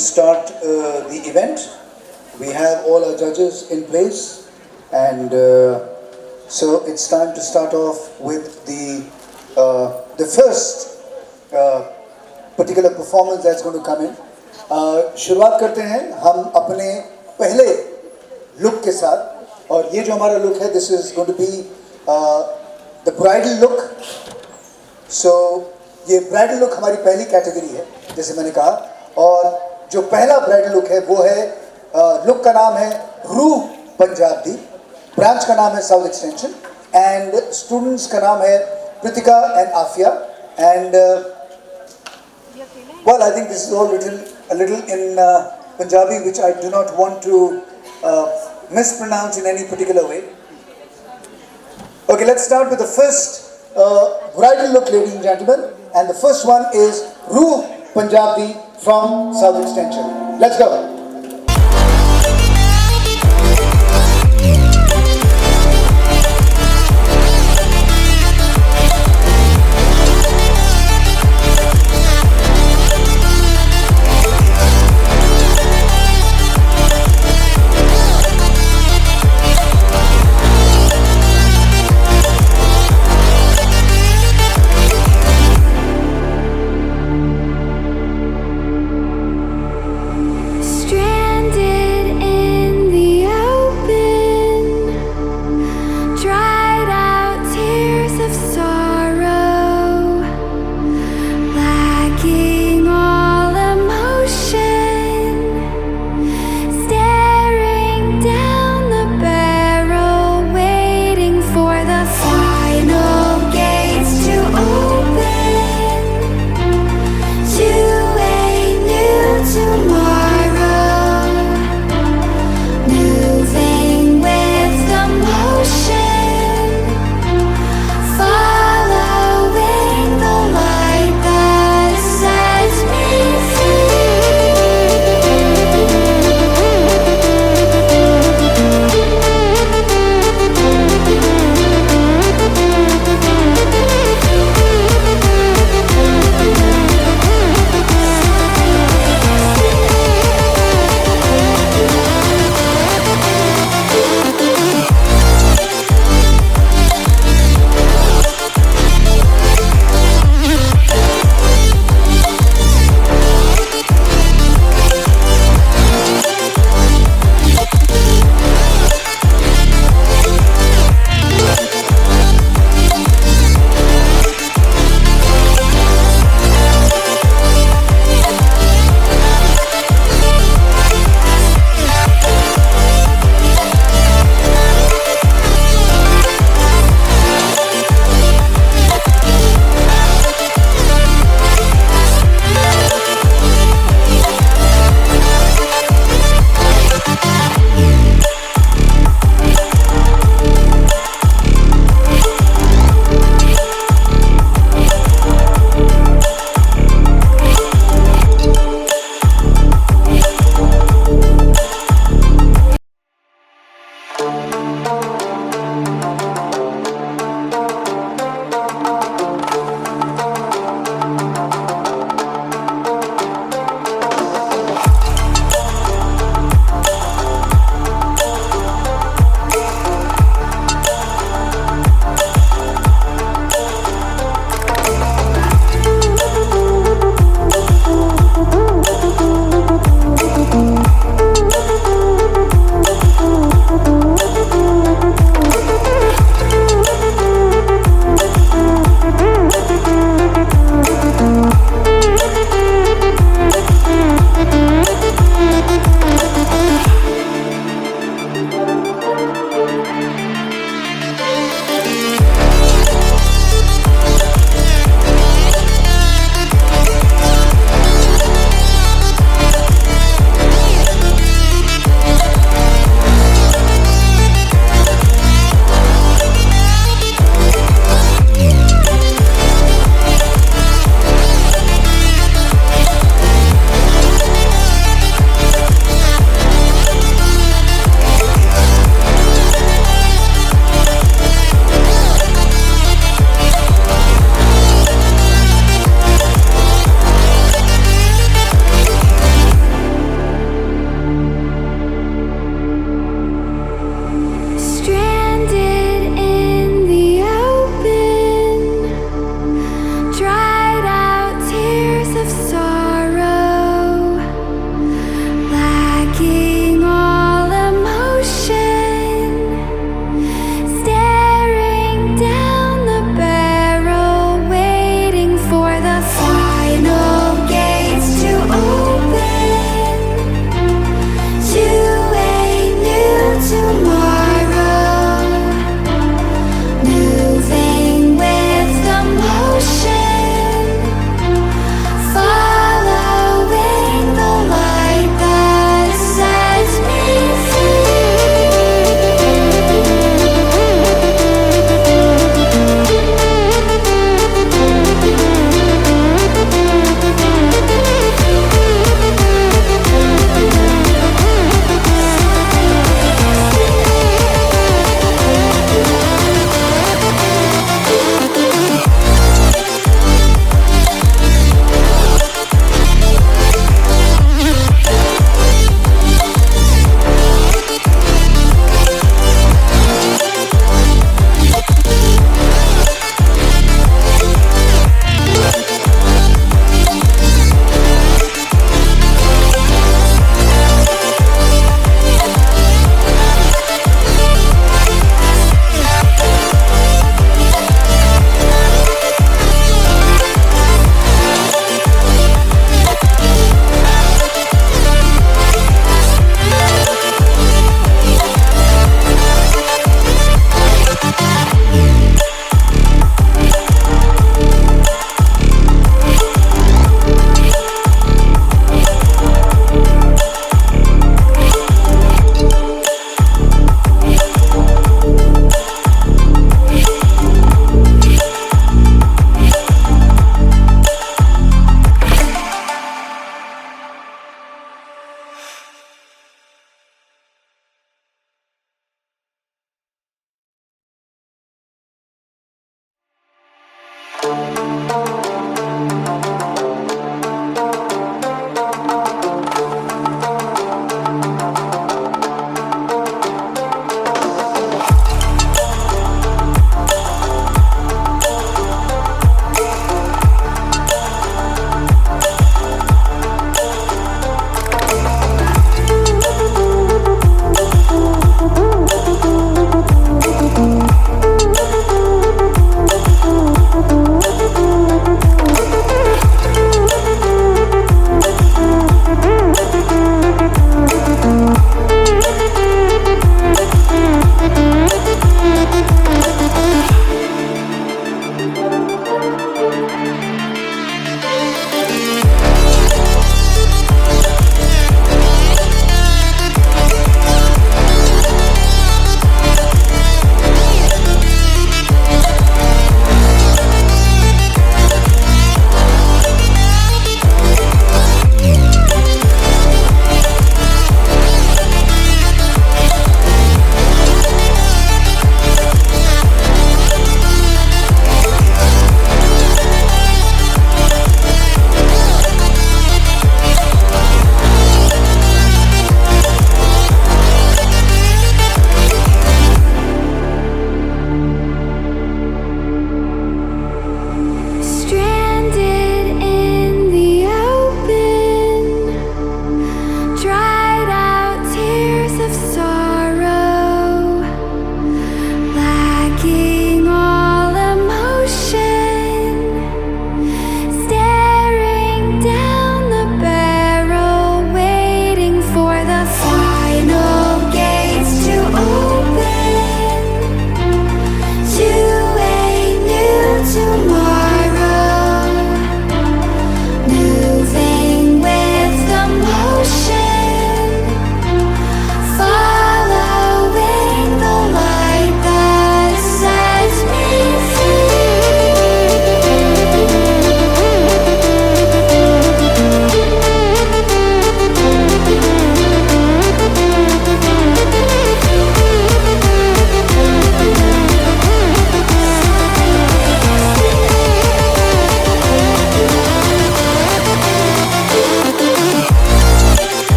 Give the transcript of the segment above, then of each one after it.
Start the event. We have all our judges in place, and so it's time to start off with the first particular performance that's going to come in. शुरुआत करते हैं हम अपने पहले look के साथ, और ये जो हमारा लुक है, this is going to be the bridal look. So ये ब्राइडल लुक हमारी पहली कैटेगरी है, जैसे मैंने कहा. और जो पहला ब्राइडल लुक है वो है, लुक का नाम है रूह पंजाबी, ब्रांच का नाम है साउथ एक्सटेंशन, एंड स्टूडेंट्स का नाम है Preetika and Afia. And well, I think this is all written a little in Punjabi, which I do not want to mispronounce in any particular way. Okay, let's start with the first bridal look, ladies and gentlemen, and the first one is Ruh Punjabi from South Extension. Let's go.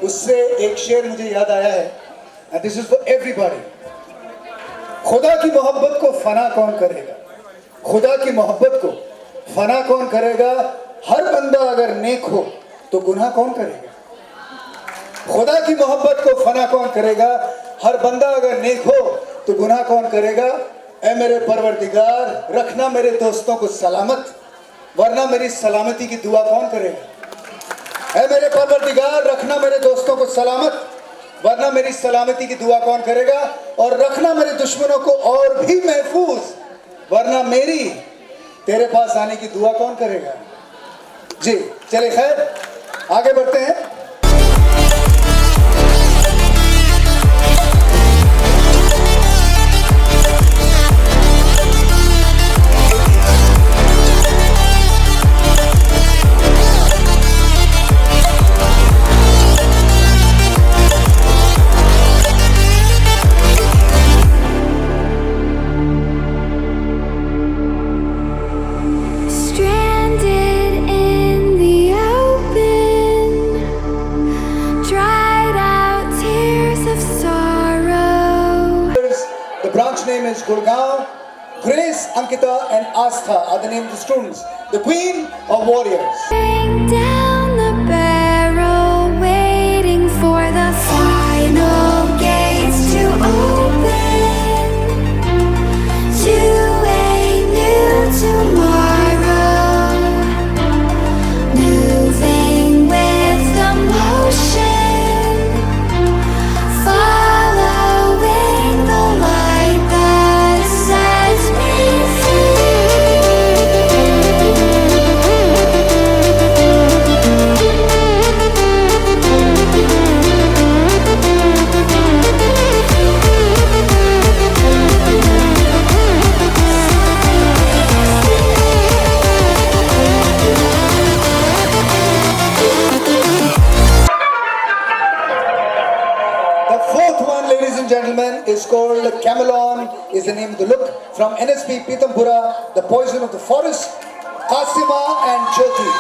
उससे एक शेर मुझे याद आया है, and this is for everybody. खुदा की मोहब्बत को फना कौन करेगा? खुदा की मोहब्बत को फना कौन करेगा? हर बंदा अगर नेक हो तो गुनाह कौन करेगा? खुदा की मोहब्बत को फना कौन करेगा? हर बंदा अगर नेक हो तो गुनाह कौन करेगा? ऐ मेरे परवरदिगार, रखना मेरे दोस्तों को सलामत, वरना मेरी सलामती की दुआ कौन करेगा? ऐ मेरे परवरदिगार, रखना मेरे दोस्तों को सलामत, वरना मेरी सलामती की दुआ कौन करेगा? और रखना मेरे दुश्मनों को और भी महफूज, वरना मेरी तेरे पास आने की दुआ कौन करेगा? जी चले, खैर आगे बढ़ते हैं। name is Gurgaon. Grace, Ankita and Astha are the name of the students. The Queen of Warriors. Down the barrel, waiting for the final gates to open to a new tomorrow, moving with the motion, following the light that sets me The fourth one, ladies and gentlemen, is called Camelon, is the name of the look. From NSP Pitampura, The Poison of the Forest, Kasima and Jyoti.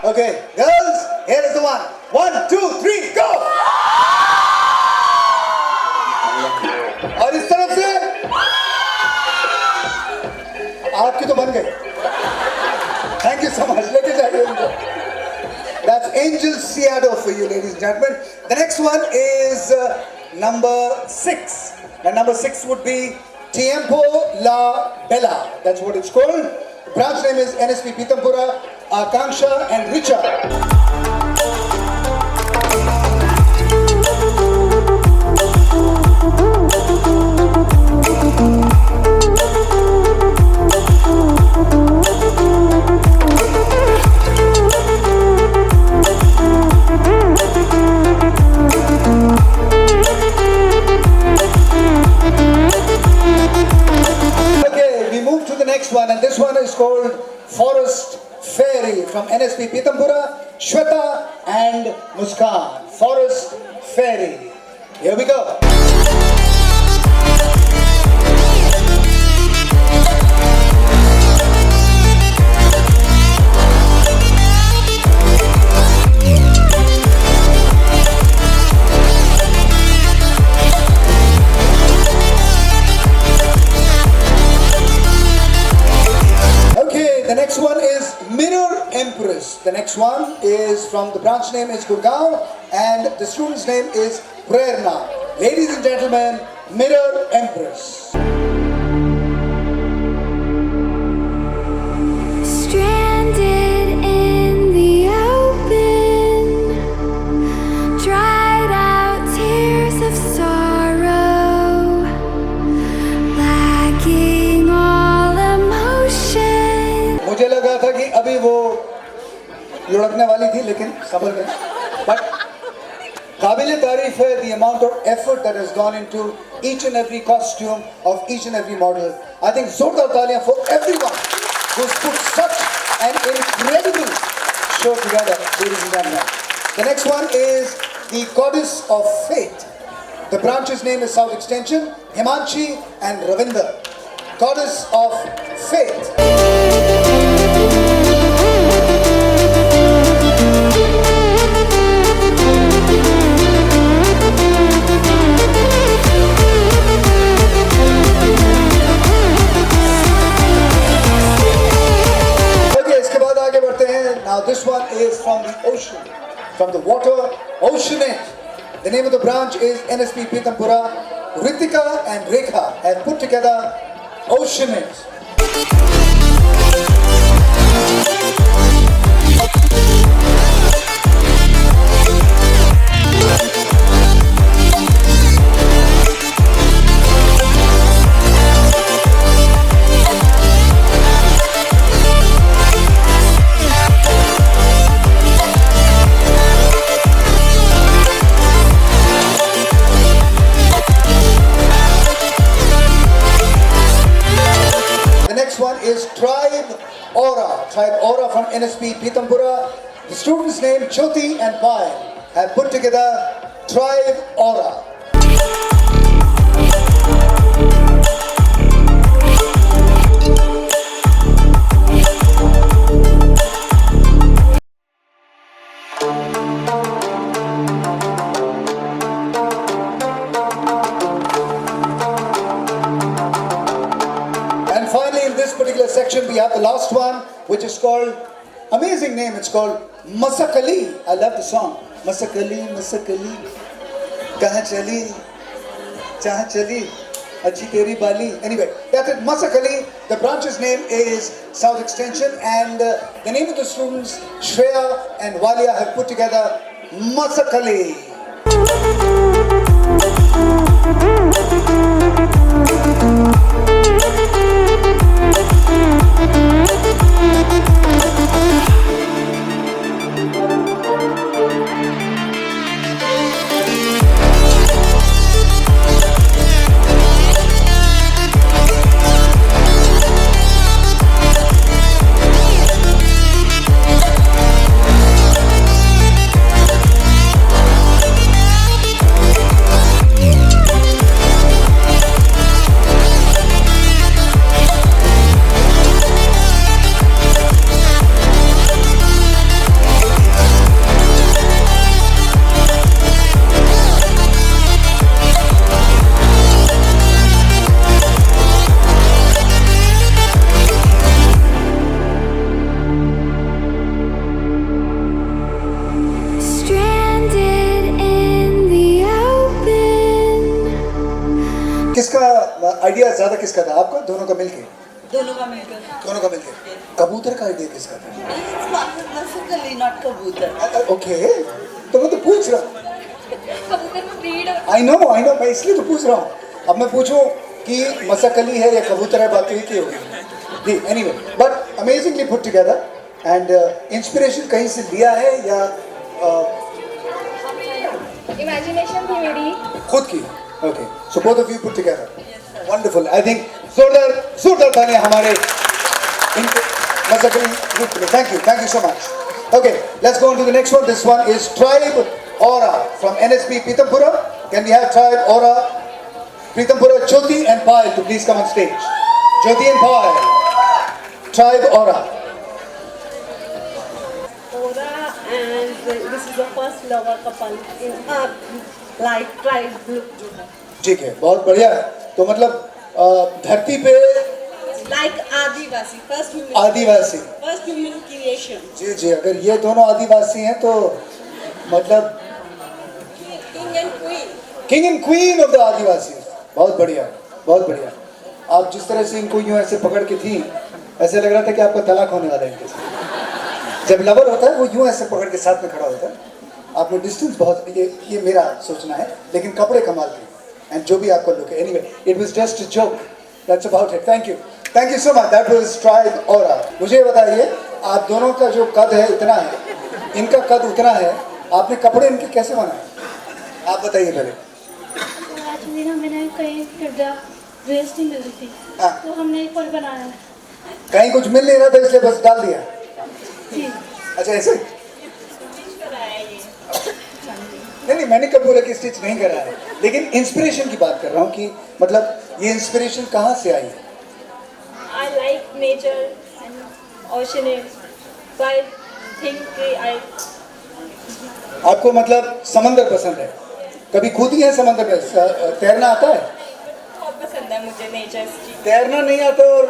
Okay, girls, here is the one. 1, 2, 3, go! और इस तरफ से आपकी तो बन गई. Thank you so much. लेके जाइए उनको. That's Angel Ciado for you, ladies and gentlemen. The next one is number 6. And number 6 would be Tiempo La Bella. That's what it's called. The branch name is NSP Pitampura, Akanksha and Richa. And this one is called Forest Fairy from NSP Pitampura, Shweta and Muskan. Forest Fairy. Here we go. The next one is Mirror Empress. The next one is from the branch name is Gurgaon and the student's name is Prerna. Ladies and gentlemen, Mirror Empress. Stranded in the open, dried out tears of sorrow, lacking all emotion. मुझे लगा था कि अभी वो लुढ़कने वाली थी लेकिन संभल गई. But काबिल तारीफ है the amount of effort that has gone into each and every costume of each and every model. I think जोरदार तालियां for everyone who's put such an incredible show together, ladies and gentlemen. The next one is the Goddess of Fate. The branch's name is South Extension, Himanshi and Ravinder. Goddess of Fate. Now this one is from the ocean, from the water, Oceanate. The name of the branch is NSP Pitampura. Ritika and Rekha have put together Oceanate. Tribe Aura from NSP Pitampura. The students' name Jyoti and Payal have put together Tribe Aura. And finally, in this particular section, we have the last one, which is called, amazing name, it's called Masakali. I love the song. Masakali, Masakali, kahan chali, jahan chali, achhi teri bali. Anyway, that's it, Masakali. The branch's name is South Extension, and the name of the students, Shreya and Walia, have put together Masakali. किसका idea ज्यादा किसका था, आपका? दोनों का मिलके? दोनों का मिलकर दोनों का मिलके। कबूतर का आइडिया किसका था? Basically not कबूतर। ओके, तो मैं तो पूछ रहा हूँ। कबूतर में ब्रीड आई नो, मैं इसलिए तो पूछ रहा हूँ। अब मैं पूछूं कि मसकली है या कबूतर है, बात तो एक ही होगी। Anyway, but amazingly put together, and inspiration कहीं से लिया है या इमेजिनेशन थी मेरी। खुद की? Okay, so both of you put together, wonderful. I think जोरदार तालियां हमारे मसकली ग्रुप के लिए। Thank you so much. Okay, let's go on to the next one. This one is tribe Aura from NSP Pitampura. Can we have Tribe Aura, Pitampura, Jyoti and Payal to please come on stage. Jyoti and Payal, Tribe Aura. Aura, and this is the first lover couple in our like tribe group जो है। ठीक है, बहुत बढ़िया है। तो मतलब धरती पे Like आदिवासी, first human creation। जी, अगर ये दोनों आदिवासी हैं तो मतलब king and queen of the आदिवासी। बहुत बढ़िया। आप जिस तरह से इनको यूं ऐसे पकड़ के थी, ऐसे लग रहा था कि आपका तलाक होने वाला है इनके साथ। जब लवर होता है वो यूं ऐसे पकड़ के साथ में खड़ा होता है। आपने डिस्टेंस बहुत, ये मेरा सोचना है, लेकिन कपड़े कमाल के, एंड जो भी आपका लुक है। Anyway, it was just a joke, that's about it. Thank you so much. That was tribe aura. मुझे बताइए, आप दोनों का जो कद है इतना है, इनका कद उतना है, आपने कपड़े इनके कैसे बनाए? आप बताइए पहले। एक्चुअली ना मैंने कहीं ड्रेस नहीं मिली थी, हाँ। तो हमने एक और बनाया। कहीं कुछ मिल नहीं रहा था इसलिए बस डाल दिया। जी। अच्छा, ऐसे? नहीं, मैंने कब बोला कि स्टिच नहीं करा है, लेकिन इंस्पिरेशन की बात कर रहा हूँ कि मतलब ये इंस्पिरेशन कहाँ से आई है? I like nature and ocean, so I think I आपको मतलब समंदर पसंद है? कभी कूदी है समंदर में? तैरना आता है? बहुत पसंद है मुझे नेचर की। तैरना नहीं आता और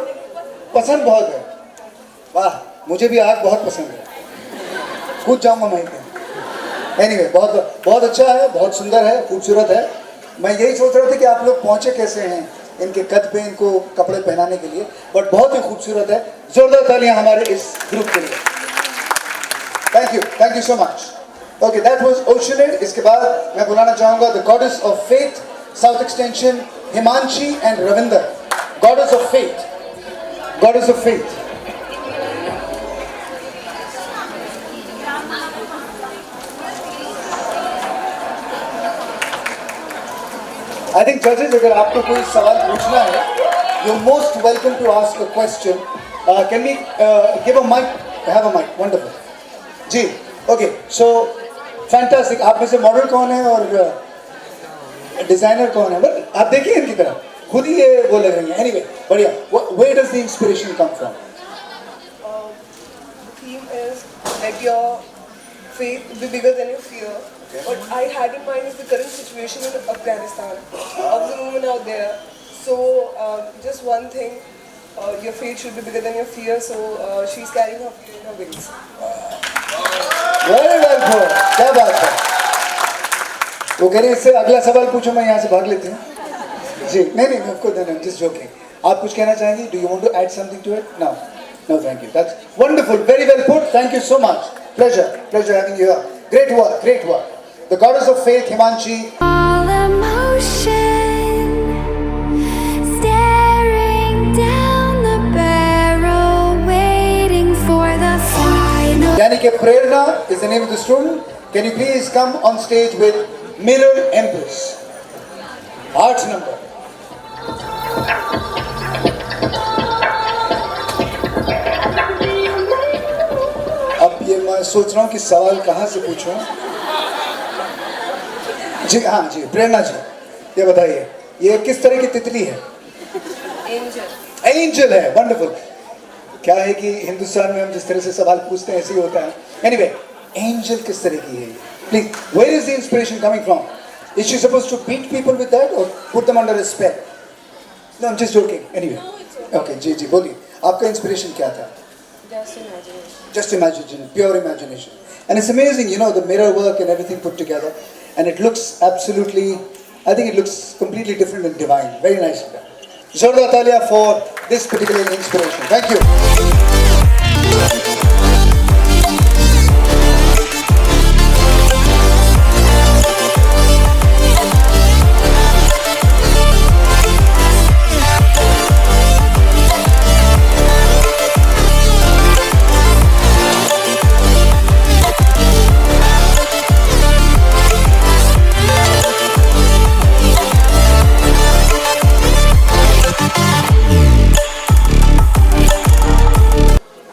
पसंद बहुत है। वाह, मुझे भी आग बहुत पसंद है, कूद जाऊंगा मैं पे। एनीवे, बहुत अच्छा है, बहुत सुंदर है, खूबसूरत है। मैं यही सोच रहा था कि आप लोग पहुंचे कैसे हैं इनके कद पे इनको कपड़े पहनाने के लिए, बट बहुत ही खूबसूरत है। जोरदार तालियां हमारे इस ग्रुप के लिए। Thank you so much. Okay, that was Oceanade. इसके बाद मैं बुलाना चाहूंगा the goddess of faith, South Extension, Himanshi and Ravinder. Goddess of faith. I think judges, अगर आपको कोई सवाल पूछना है, you're most welcome to ask a question. Can we give a mic? Have a mic. Wonderful. Ji, okay. So fantastic. आप में से model कौन है और डिजाइनर कौन है? बट आप देखिए इनकी तरफ, खुद ही ये वो लग रही है. Anyway, बढ़िया. Where does the inspiration come from? The theme is let your faith be bigger than your fear. What I had in mind is the current situation in Afghanistan of the women out there. So just one thing, your faith should be bigger than your fear. So she's carrying her fear in her wings. Very well put. क्या बात है? वो कह रहे इससे अगला सवाल पूछो, मैं यहाँ से भाग लेती हूँ. जी, नहीं, आपको देना, just joking. आप कुछ कहना चाहेंगी? Do you want to add something to it? No, thank you. That's wonderful. Very well put. Thank you so much. Pleasure having you here. Great work. The goddess of faith, Himanshi. All emotion, staring down the barrel, waiting for the final. यानी कि प्रेरणा is the name of the student. Can you please come on stage with Mirror Empress? Arts number. अब ये मैं सोच रहा हूँ कि सवाल कहाँ से पूछूं. जी हाँ जी, प्रेरणा जी, ये बताइए, ये किस तरह की तितली है? एंजल है. वंडरफुल. क्या है कि हिंदुस्तान में हम जिस तरह से सवाल पूछते हैं ऐसे ही होता है. एनीवे, एंजल किस तरह की है? Please, where is the inspiration coming from? Is she supposed to beat people with that or put them under a spell? No, I am just joking. Anyway, okay, जी बोलिए, आपका इंस्पिरेशन क्या था? Just imagination, pure imagination. And it's amazing, you know, the mirror work and everything put together. And it looks absolutely, I think it looks completely different and divine. Very nicely done. Zorda Talia for this particular inspiration. Thank you.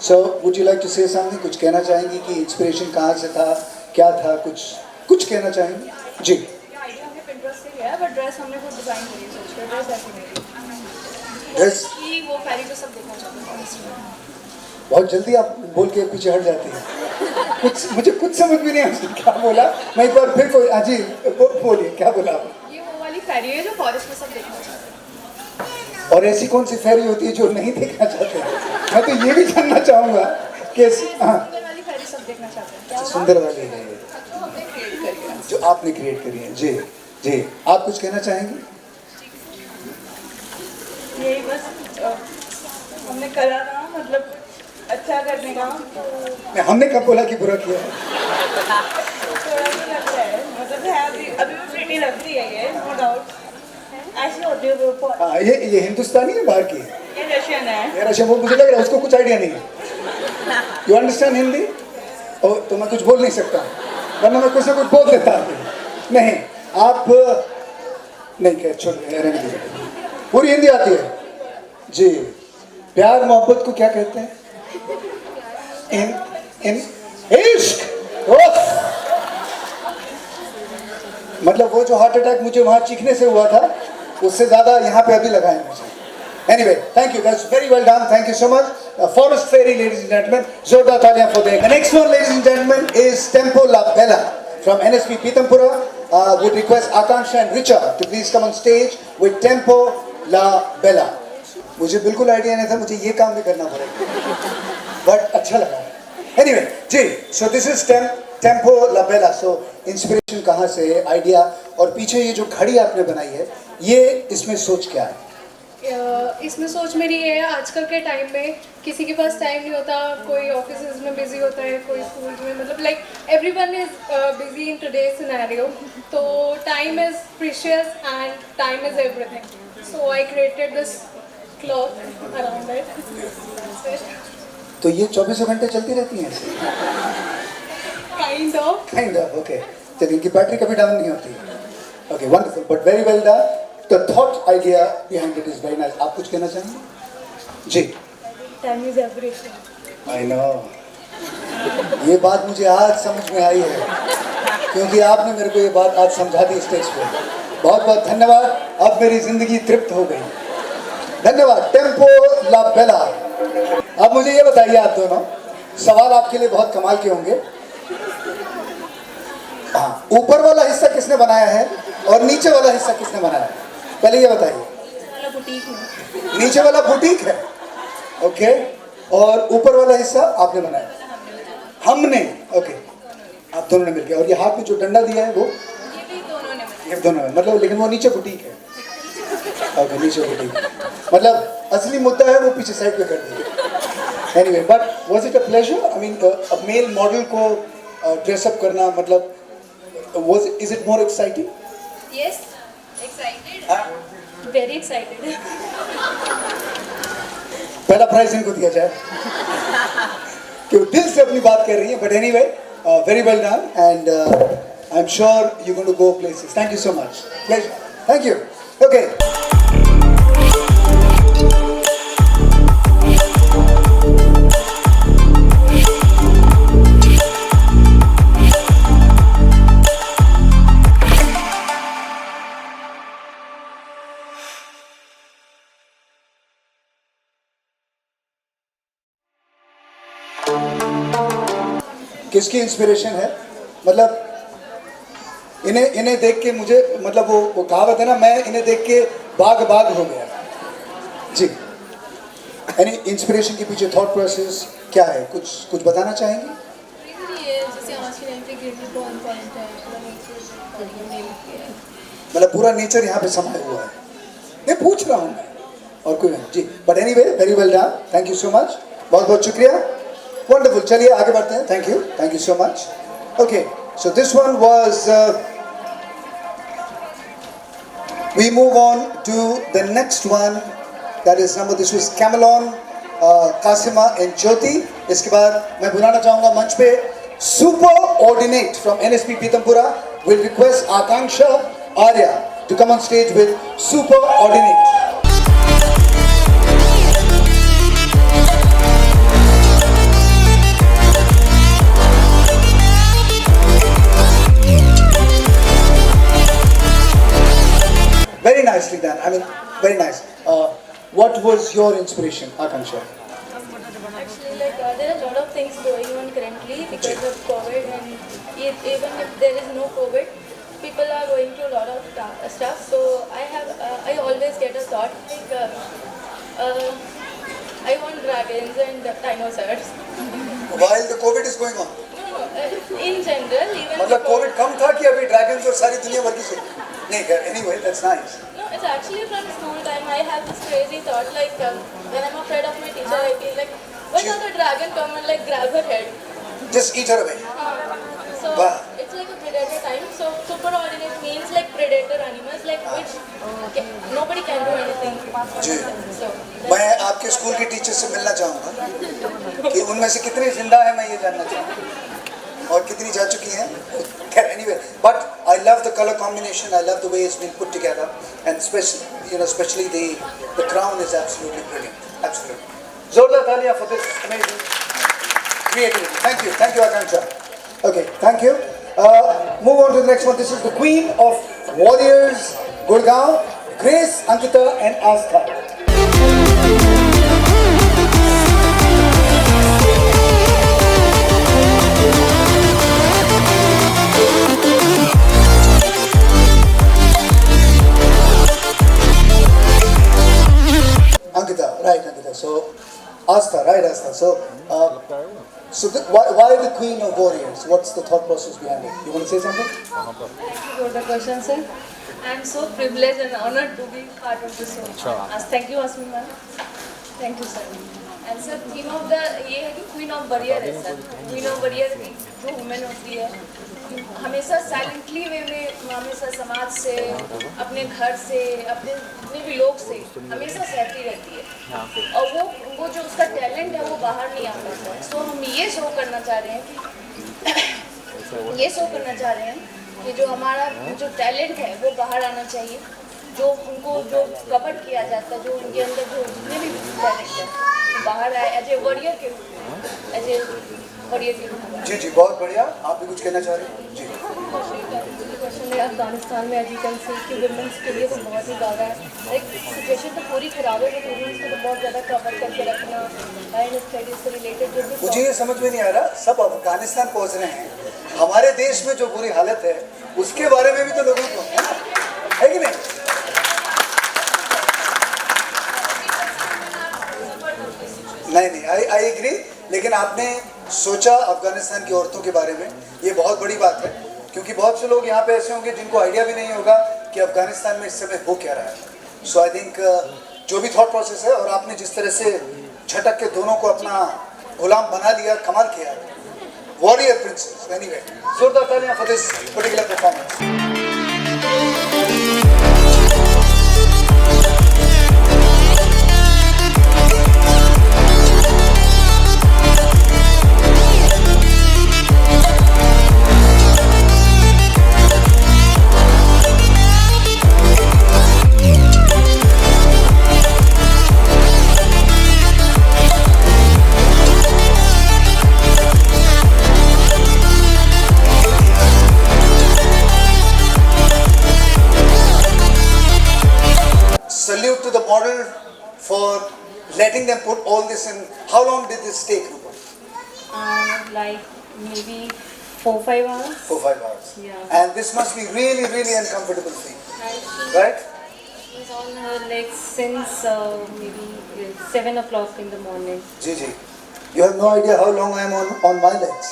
So, would you like to say something? कुछ कहना चाहेंगी कि inspiration कहाँ से था, क्या था, कुछ कहना चाहेंगी? जी. आइडिया हमने Pinterest से लिया है, बट ड्रेस हमने खुद डिजाइन करी है, सोचकर ड्रेस ऐसी नहीं Dress? कि वो फेरी पे सब देखना चाहते हैं. बहुत जल्दी आप बोल के पीछे हट जाती हैं. मुझे कुछ समझ भी नहीं आया क्या बोला. मैं एक बार फिर कोई जी बोलिए, क्या बोला आप? ये वो वाली फेरी है जो फॉरेस्ट में सब देखना चाहते हैं. और ऐसी कौन सी फेरी होती है जो नहीं देखना चाहते हैं? मैं तो ये भी जानना चाहूँगा कि हाँ, सुंदर वाली फेरी सब देखना चाहते हैं. क्या हुआ? सुंदर वाली है जो हमने क्रिएट करी है. जो आपने क्रिएट करी है. जी, आप कुछ कहना चाहेंगे? यही बस हमने करा था, मतलब अच्छा करने का. नहीं, हमने कब बोला कि बुरा किया? थोड़ा सा लग रहा है, मतलब है अभी भी प्रिटी लग रही है ये, नो डाउट. ऐसी होती है वो. हाँ, ये हिंदुस्तानी है, बाहर की है? ये रशियन है. ये रशियन. वो मुझे लग रहा है उसको कुछ आइडिया नहीं है. You understand Hindi? ओ, तो मैं कुछ बोल नहीं सकता, वरना मैं कुछ ना कुछ बोल देता. नहीं, आप नहीं कह, छोड़, रहने दीजिए. पूरी हिंदी आती है जी. प्यार मोहब्बत को क्या कहते हैं? इन इश्क. मतलब वो जो हार्ट अटैक मुझे वहां चीखने से हुआ था, उससे ज्यादा यहाँ पे अभी लगा है मुझे. Anyway, thank you. That's very well done. Thank you so much. Forest Fairy, ladies and gentlemen. Zorda Talia for them. The next one, ladies and gentlemen, is Tempo La Bella from NSP Pitampura. Would request Akansha and Richa to please come on stage with Tempo La Bella. मुझे बिल्कुल idea नहीं था, मुझे ये काम भी करना पड़ेगा, बट अच्छा लगा. Anyway, जी, so this is Tempo La Bella. So inspiration कहाँ से है, आइडिया, और पीछे ये जो घड़ी आपने बनाई है, ये इसमें सोच क्या है? इसमें सोच मेरी ये है, आजकल के टाइम में किसी के पास टाइम नहीं होता, कोई ऑफिस में बिजी होता है, कोई स्कूल में, मतलब like everyone is busy in today's scenario. तो time is precious and time is everything. So I created this clock around it. तो ये 24 घंटे चलती रहती हैं ऐसे? Kind of. ओके. चलिए, इनकी बैटरी कभी डाउन नहीं होती. Okay, wonderful, but very well done. The thought idea behind it is very nice. आप कुछ कहना चाहेंगे? जी. Time is everything. I know, ये बात मुझे आज समझ में आई है, क्योंकि आपने मेरे को ये बात आज समझा दी स्टेज पे। बहुत बहुत धन्यवाद, अब मेरी जिंदगी तृप्त हो गई। धन्यवाद। टेम्पो ला बेला। अब मुझे ये बताइए आप दोनों, सवाल आपके लिए बहुत कमाल के होंगे। हाँ, ऊपर वाला हिस्सा किसने बनाया है और नीचे वाला हिस्सा किसने बनाया है? पहले ये बताइए। नीचे वाला बुटीक है, ओके, और ऊपर वाला हिस्सा आपने बनाया? हमने, ओके, आप दोनों ने मिलकर। और ये हाथ में जो डंडा दिया है वो ये दोनों ने, मतलब, लेकिन वो नीचे बुटीक है। ओके, नीचे बुटीक, मतलब असली मुद्दा है वो पीछे साइड पे कर दिया। Anyway, but was it a pleasure? I mean, a male model को ड्रेसअप करना, मतलब, was is it more exciting? Yes, excited. Very excited. पहला प्राइज इनको दिया जाए कि वो दिल से अपनी बात कर रही है। But anyway, very well done, and I am sure you going to go places. Thank you so much. Pleasure. Thank you. Okay, किसकी इंस्पिरेशन है? मतलब इन्हें देख के मुझे, मतलब वो कहावत है ना, मैं इन्हें देख के बाग बाग हो गया। जी, यानी इंस्पिरेशन के पीछे थॉट प्रोसेस क्या है? कुछ बताना चाहेंगे? मतलब पूरा नेचर यहाँ पे समाया हुआ है। मैं पूछ रहा हूँ मैं, और कोई नहीं। जी, but anyway, very well done, thank you so much, बहुत बहुत शुक्रिया। वंडरफुल। चलिए आगे बढ़ते हैं। Thank you so much. Okay, so this one was, we move on to the next one, that is number, this was Camelon, Kasima and Jyoti. इसके बाद मैं बुलाना चाहूँगा मंच पे Super Ordinate from NSP Pitampura. Will request Akanksha Arya to come on stage with Super Ordinate. Very nicely done. I mean, very nice. What was your inspiration, Akanksha? Actually, like there are a lot of things going on currently because of COVID, and even if there is no COVID, people are going through a lot of stuff. So I always get a thought like I want dragons and dinosaurs. While the COVID is going on. No, in general, even मतलब COVID कम था कि अभी dragons और सारी दुनिया भर की से नहीं कर? Anyway, that's nice. No, it's actually from school time. I have this crazy thought like when I'm afraid of my teacher, I feel like when does the dragon come and like grab her head? Just eat her away. So Wow. it's like a predator time. So super ordinate means like predator animals like which nobody can do anything. Ji. So मैं आपके school के teacher से मिलना चाहूँगा कि उनमें से कितने जिंदा हैं, मैं ये जानना चाहूँगा, और कितनी जा चुकी हैं। Anyway, but I love the color combination. I love the way it's been put together, and especially the crown is absolutely brilliant. Absolutely. Zorla Talia for this amazing creativity. Thank you, Akanksha. Okay, thank you. Move on to the next one. This is the Queen of Warriors, Gurgaon, Grace, Ankita, and Astha. Ankita. So, Astha, right, Astha. So why the Queen of Warriors? What's the thought process behind it? You want to say something? Thank you for the question, sir. I'm so privileged and honored to be part of this show. Thank you, Asmi ma'am. Thank you, sir. And sir, theme of the ये है कि Queen of Warrior है sir. Queen of Warrior की जो woman होती है, हमेशा silently वे में हमेशा समाज से, अपने घर से, अपने जितने भी लोग से हमेशा सहती रहती है, और वो जो उसका टैलेंट है वो बाहर नहीं आ पाता है। सो हम ये शो करना चाह रहे हैं कि जो हमारा जो टैलेंट है वो बाहर आना चाहिए, जो उनको जो कवर किया जाता है, जो उनके अंदर जो जितने भी टैलेंट है बाहर आए एज ए वॉरियर के रूप में, एज ए वॉरियर के रूप में। जी जी, बहुत बढ़िया। आप भी कुछ कहना चाह रहे हैं? जी। क्वेश्चन है, अफगानिस्तान में एज यू कैन सी कि वुमेंस के लिए तो बहुत ही ज़्यादा लाइक सिचुएशन तो पूरी खराब है, बट वुमेंस को तो बहुत ज़्यादा कवर करके रखना एंड स्टडीज से रिलेटेड जो भी मुझे ये समझ में नहीं आ रहा, सब अफगानिस्तान पहुंच रहे हैं, हमारे देश में जो बुरी हालत है उसके बारे में भी तो लोगों को है कि नहीं? नहीं, आई एग्री। लेकिन आपने सोचा अफगानिस्तान की औरतों के बारे में, ये बहुत बड़ी बात है, क्योंकि बहुत से लोग यहाँ पे ऐसे होंगे जिनको आइडिया भी नहीं होगा कि अफगानिस्तान में इस समय हो क्या रहा है। सो आई थिंक जो भी थॉट प्रोसेस है, और आपने जिस तरह से झटक के दोनों को अपना गुलाम बना लिया, कमाल किया। Warrior princess. एनीवे, जोरदार तालियां for this particular performance. Salute to the model for letting them put all this in. How long did this take, Rupa? Like maybe 4-5 hours. 4-5 hours. Yeah. And this must be really, really uncomfortable for you, And she right? is on her legs since maybe 7 o'clock in the morning. Gigi, you have no idea how long I am on my legs.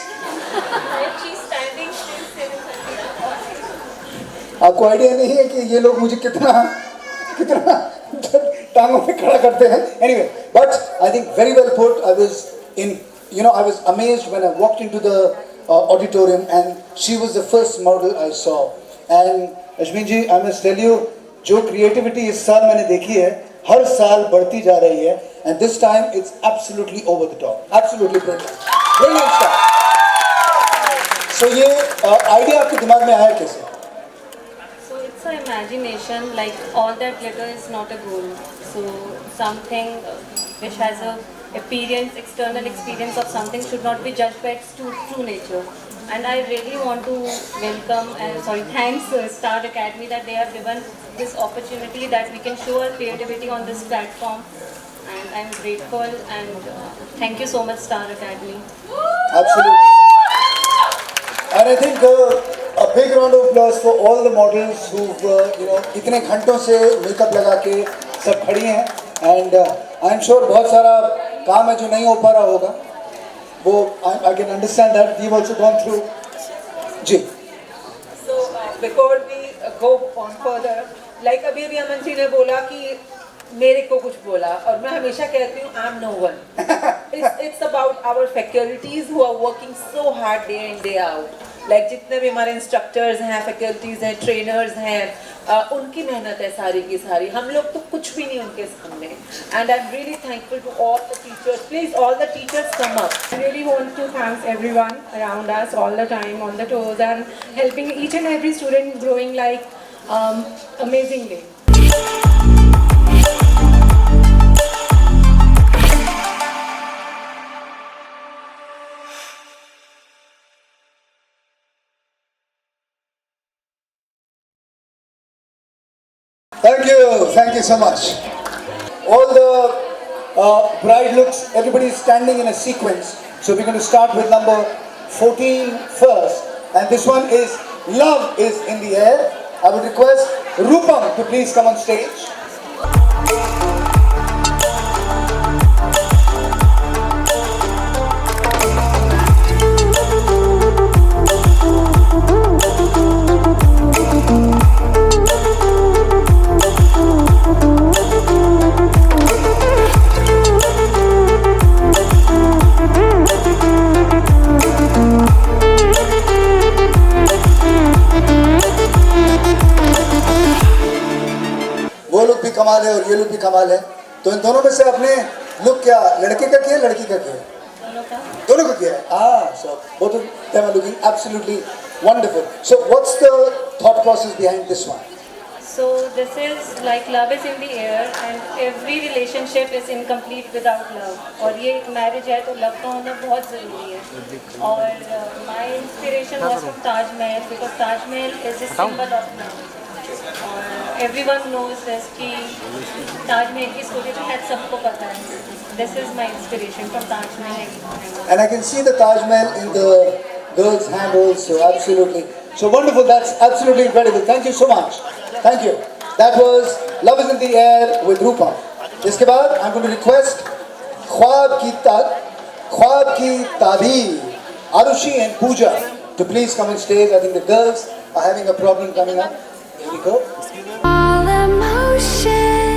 And she's standing since 7:30. आपको idea नहीं है कि ये लोग मुझे कितना टांगों पे खड़ा करते हैं. Anyway, but I think very well put. I was amazed when I walked into the auditorium and she was the first model I saw. And Ashmin ji, I must tell you, जो creativity इस साल मैंने देखी है, हर साल बढ़ती जा रही है. And this time it's absolutely over the top. Absolutely brilliant. Brilliant stuff. So ये idea आपके दिमाग में आया कैसे? So it's an imagination, like all that glitter is not a gold. So something which has a appearance, external experience of something should not be judged by its true nature. And I really want to welcome, thanks Star Academy that they have given this opportunity that we can show our creativity on this platform. And I'm grateful and thank you so much Star Academy. Absolutely. And I think a big round of applause for all the models who've, इतने घंटों से makeup लगा के सब खड़ी हैं. And I'm sure बहुत सारा काम है जो नहीं हो पा रहा होगा. वो I can understand that. We've also gone through. Ji. So before we go on further, like अभी अमन जी ने बोला कि मेरे को कुछ बोला, और मैं हमेशा कहती हूँ I'm no one. It's about our faculties who are working so hard day in day out. Like जितने भी हमारे इंस्ट्रक्टर्स हैं, फैकल्टीज हैं, ट्रेनर्स हैं, उनकी मेहनत है सारी की सारी. हम लोग तो कुछ भी नहीं उनके सामने. And I'm really thankful to all the teachers. Please, all the teachers come up. I really want to thank everyone around us all the time on the tours and helping each and every student growing like amazingly. Thank you so much. All the bride looks, everybody is standing in a sequence. So we're going to start with number 14 first. And this one is Love is in the Air. I would request Rupam to please come on stage. वो look भी कमाल है और ये look भी कमाल है. तो इन दोनों में से आपने लुक क्या लड़के का किया लड़की का किया? दोनों का किया है. So both of them are looking absolutely wonderful. So what's the thought process behind this one? So this is like love is in the air and every relationship is incomplete without love. और ये marriage है तो love का होना बहुत ज़रूरी है. और my inspiration was from Taj Mahal because Taj Mahal is a symbol of love. और everyone knows this कि Taj Mahal की story तो शायद सबको पता है. This is my inspiration from Taj Mahal. And I can see the Taj Mahal in the girls' hand also, absolutely. So wonderful, that's absolutely incredible. Thank you so much. Thank you. That was Love is in the Air with Rupa. इसके बाद I'm going to request ख्वाब की ताबीर Arushi and Pooja to please come on stage. I think the girls are having a problem coming up. Here we go. All emotion,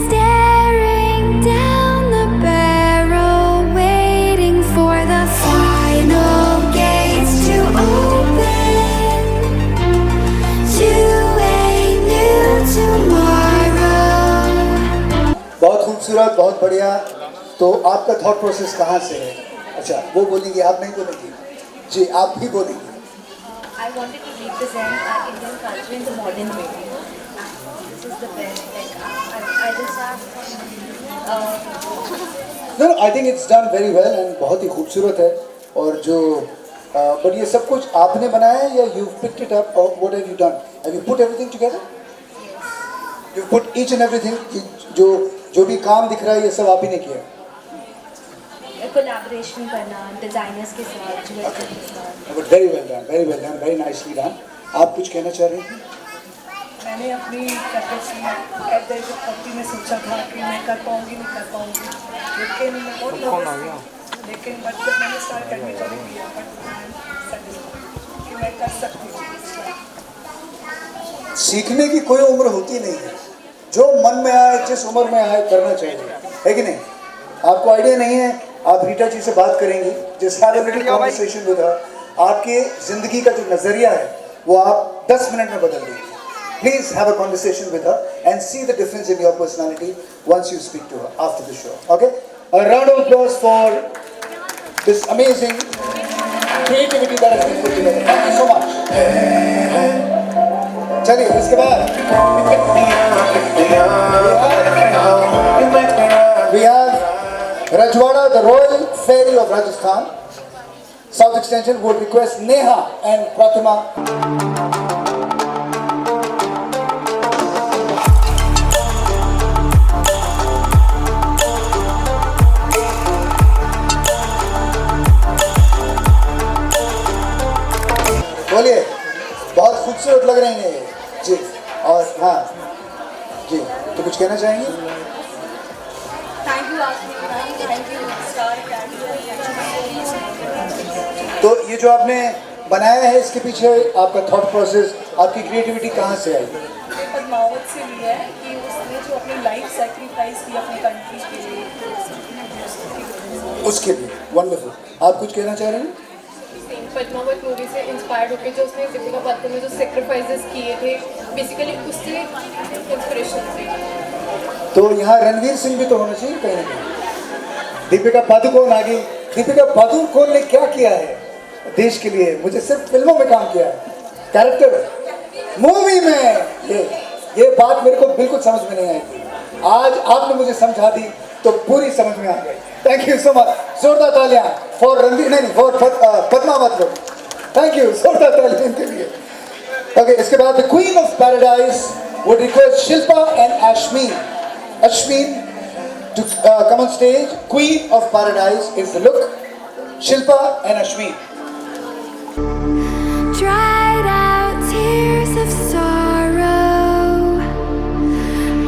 staring down the barrel, waiting for the final gates to open to a new tomorrow. बहुत खूबसूरत, बहुत बढ़िया. तो आपका thought process कहाँ से है? अच्छा, वो बोलेंगे, आप नहीं बोलेंगे. जी, आप भी बोलेंगे. I wanted to represent our Indian culture in the modern way. This is the best. Like I just have. No, I think it's done very well and बहुत ही खूबसूरत है. और जो but ये सब कुछ आपने बनाया है या you picked it up or what have you done? Have you put everything together? You put each and everything. जो भी काम दिख रहा है ये सब आप ही ने किया. कोलैबोरेशन करना डिजाइनर्स के साथ ज्वेलरी के साथ. But very well done, very nicely done. आप कुछ कहना चाह रहे हैं? मैंने अपनी कैपेसिटी पति में सोचा था कि मैं कर पाऊंगी नहीं कर पाऊंगी, लेकिन बहुत नर्वस, लेकिन बट जब मैंने स्टार्ट करने चालू किया कि मैं कर सकती हूँ. सीखने की कोई उम्र होती नहीं है. जो मन में आए, जिस उम्र में आए, करना चाहिए, है कि नहीं? आपको आइडिया नहीं है, आप रीटा जी से बात करेंगे, just have a little conversation with हर. आपके जिंदगी का जो नजरिया है वो आप 10 मिनट में बदल देंगे. Please have a conversation with her and see the difference in your personality once you speak to her after the show. Okay, a round of applause for this amazing creativity that has been put together. Thank you so much. चलिए, इसके बाद we have Rajwada, the Royal Fairy of Rajasthan. South Extension would request Neha and Pratima. बोलिए, बहुत खूबसूरत लग रही हैं जी. और हाँ जी, तो कुछ कहना चाहेंगे? Thank you Asmi, thank you star. तो ये जो आपने बनाया है इसके पीछे आपका थॉट प्रोसेस, आपकी क्रिएटिविटी कहाँ से आई? पद्मावत से लिया है कि उसने जो अपनी लाइफ सेक्रीफाइस की अपनी कंट्री के लिए, उसके लिए. वंडरफुल. आप कुछ कहना चाह रहे हैं? पद्मावत मूवी से इंस्पायर्ड होकर जो उसने दीपिका पादुकोण ने जो सेक्रीफाइसेस किए थे, बेसिकली उससे इंस्पिरेशन से. तो यहाँ रणवीर सिंह भी तो होना चाहिए कहीं ना कहीं. दीपिका पादुकोण आ गई. दीपिका पादुकोण ने क्या किया है देश के लिए? मुझे सिर्फ फिल्मों में काम किया है, कैरेक्टर मूवी में. ये बात मेरे को बिल्कुल समझ में नहीं आई थी. आज आपने मुझे समझा दी तो पूरी समझ में आ गई. Thank you so much. जोरदार तालियां फॉर रणवीर, नहीं फॉर पद्मावत लोग. थैंक यू, जोरदार तालियां इनके लिए. ओके, इसके बाद the queen of paradise would request Shilpa and Ashmin to come on stage. Queen of Paradise is the look. Shilpa and Ashmin. Dried out tears of sorrow,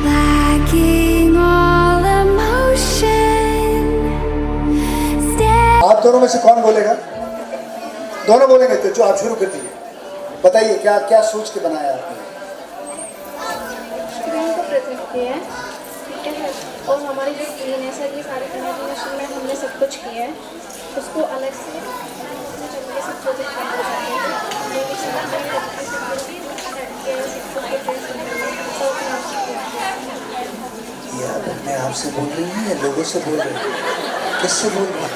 lacking all emotion. आप दोनों में से कौन बोलेगा? दोनों बोलेंगे तो जो आप शुरू करती है. बताइए क्या क्या सोच के बनाया आपने? स्क्रीन को प्रेजेंट किया है, ठीक है. और हमारी जो टीम है सर, ये सारे इमेजिनेशन में हमने सब कुछ किया है. उसको अलग से ये सब प्रोजेक्ट करना चाहते हैं. ये आप अपने आप से बोल रही हैं या लोगों से बोल रही हैं? किससे बोल रही हैं?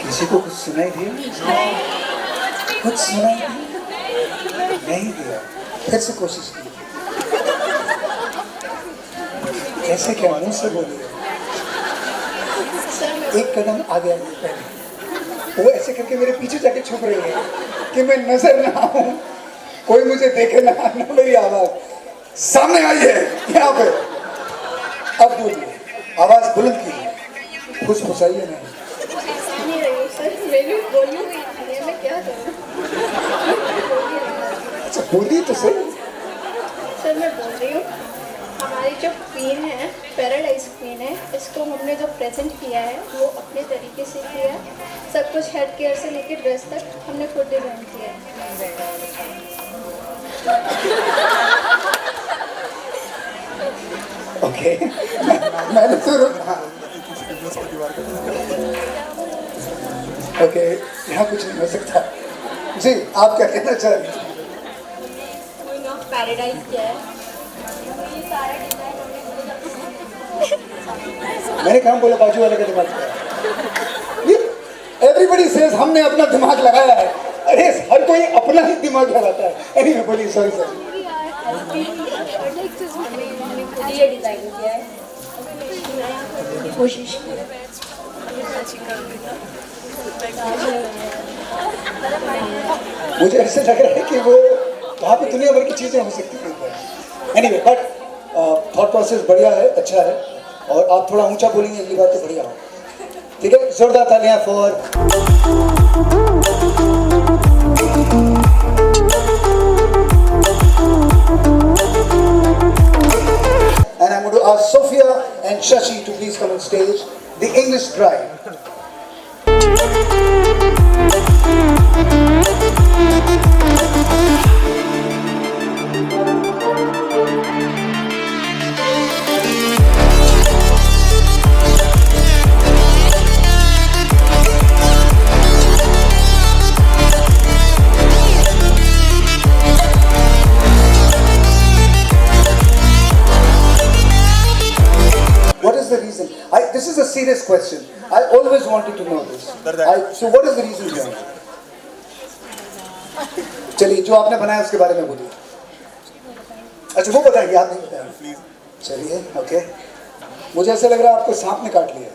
किसी को कुछ सुनाई दिया? कुछ सुनाई दिया? नहीं दिया, फिर से कोशिश की, कैसे क्या मुंह से बोलिए, एक कदम आगे आगे पहले, वो ऐसे करके मेरे पीछे जाके छुप रही है कि मैं नजर ना आऊं, कोई मुझे देखे ना, ना मेरी आवाज सामने आई है यहाँ पे। अब बोलिए, आवाज बुलंद कीजिए, फुसफुसाइए नहीं। नहीं रही हूँ सर, मेरी वॉल्यूम ही नहीं है, मैं क्या करूँ? अच्छा बोलिए तो सही। सर मैं बोल रही हूँ, हमारी जो क्वीन है, पैराडाइज क्वीन है, इसको हमने जो प्रेजेंट किया है वो अपने तरीके से किया है। सब कुछ हेड केयर से लेकर ड्रेस तक हमने खुद डिज़ाइन किया है। ओके मैंने तो ओके, यहाँ कुछ नहीं हो सकता। जी आप क्या कहना चाह रही हैं? क्वीन ऑफ पैराडाइज किया है, ये सारा डिज़ाइन हमने मैंने काम बोला, बाजू वाले का दिमाग एवरीबडी सेज हमने अपना दिमाग लगाया है। अरे हर कोई अपना ही दिमाग लगाता है। एनीवे बोलिए, सॉरी सर। ये डिज़ाइन किया है, कोशिश मुझे ऐसे लग रहा है कि वो वहाँ पे दुनिया भर की चीज़ें हो सकती हैं। एनीवे बट थॉट प्रोसेस बढ़िया है, अच्छा है, और आप थोड़ा ऊंचा बोलेंगे अगली बार तो बढ़िया हो। ठीक है, जोरदार तालियां for and I'm going to ask Sophia and Shashi to please come on stage. The English Bride. What is the reason? This is a serious question. I always wanted to know this. So what is the reason behind it? चलिए, जो आपने बनाया उसके बारे में बोलिए। अच्छा वो बताएंगे, आप नहीं बताएंगे। चलिए, ओके। मुझे ऐसा लग रहा है आपको सांप ने काट लिया।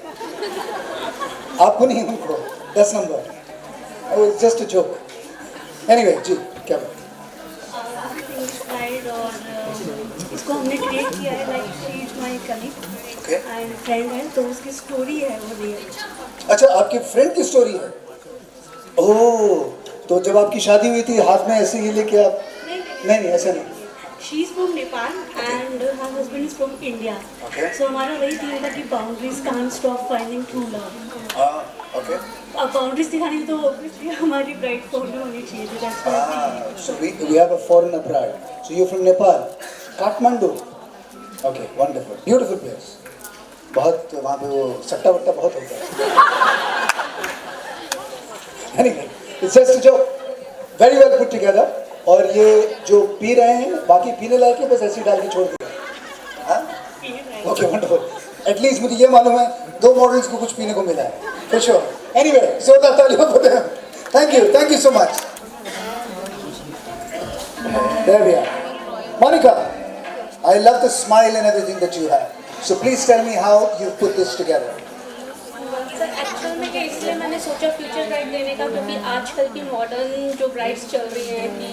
आपको नहीं, उनको। 10 नंबर। Just a joke. एनीवे, जी क्या बात? इंस्पायर्ड और इसको हमने क्रिएट किया है, like she is my colleague Okay. And friend है, तो उसकी स्टोरी है वो रियल। अच्छा, आपके फ्रेंड की स्टोरी है? ओह, तो जब आपकी शादी हुई थी हाथ में ऐसे ही लेके आप? नहीं ऐसा नहीं। She is from Nepal and her husband is from India. Okay. सो हमारा वही थीम था कि boundaries can't stop finding true love. Okay. अब बाउंड्रीज दिखानी तो ऑब्वियसली हमारी ब्राइड फॉलो होनी चाहिए थी, that's why. So we have a foreigner bride. So you're from Nepal, Kathmandu. Okay, wonderful, beautiful place. बहुत वहाँ पे वो सट्टा वट्टा बहुत होता है। Anyway, it's just a joke. Very well put together. और ये जो पी रहे हैं, बाकी पीने लायक है, बस ऐसे ही डाल के छोड़ दिया। हाँ? Okay, wonderful. At least मुझे ये मालूम है 2 मॉडल्स को कुछ पीने को मिला है, for sure. Anyway, जोरदार तालियां for them. Thank you so much. There we are. Monica, I love the smile and everything that you have. So please tell me how you put this together. Sir actual में क्या, इसलिए मैंने सोचा future bride देने का, क्योंकि आजकल की मॉडर्न जो ब्राइड्स चल रही हैं कि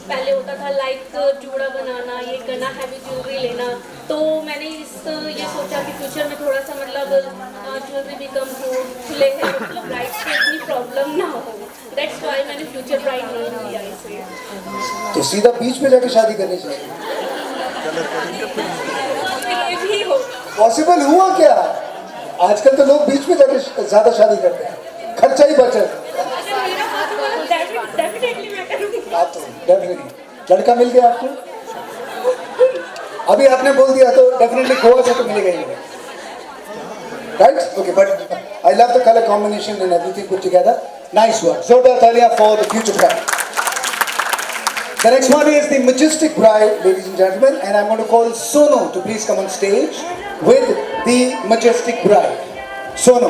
पहले होता था लाइक जूड़ा बनाना, ये करना, हैवी ज्वेलरी लेना, तो मैंने ये सोचा कि फ्यूचर में थोड़ा सा मतलब ज्वेलरी भी कम हो, खुले हैं, मतलब ब्राइड्स को इतनी प्रॉब्लम ना हो, दैट्स वाई मैंने फ्यूचर ब्राइड नेम दिया इसे। तो सीधा बीच पे जाके शादी करनी चाहिए। ये भी हो पॉसिबल हुआ क्या? आजकल तो लोग बीच में जाके ज्यादा शादी करते हैं, खर्चा ही बचत। डेफिनेटली मैं करूँगी। आप तो डेफिनेटली लड़का मिल गया आपको, अभी आपने बोल दिया तो डेफिनेटली गोवा से तो मिलेगा ही, right? Okay, but I love the colour combination and everything put together. Nice work. जोरदार तालियां for the future bride. The next one is the majestic bride, ladies and gentlemen, and I'm going to call Sonu to please come on stage with the majestic bride. Sonu.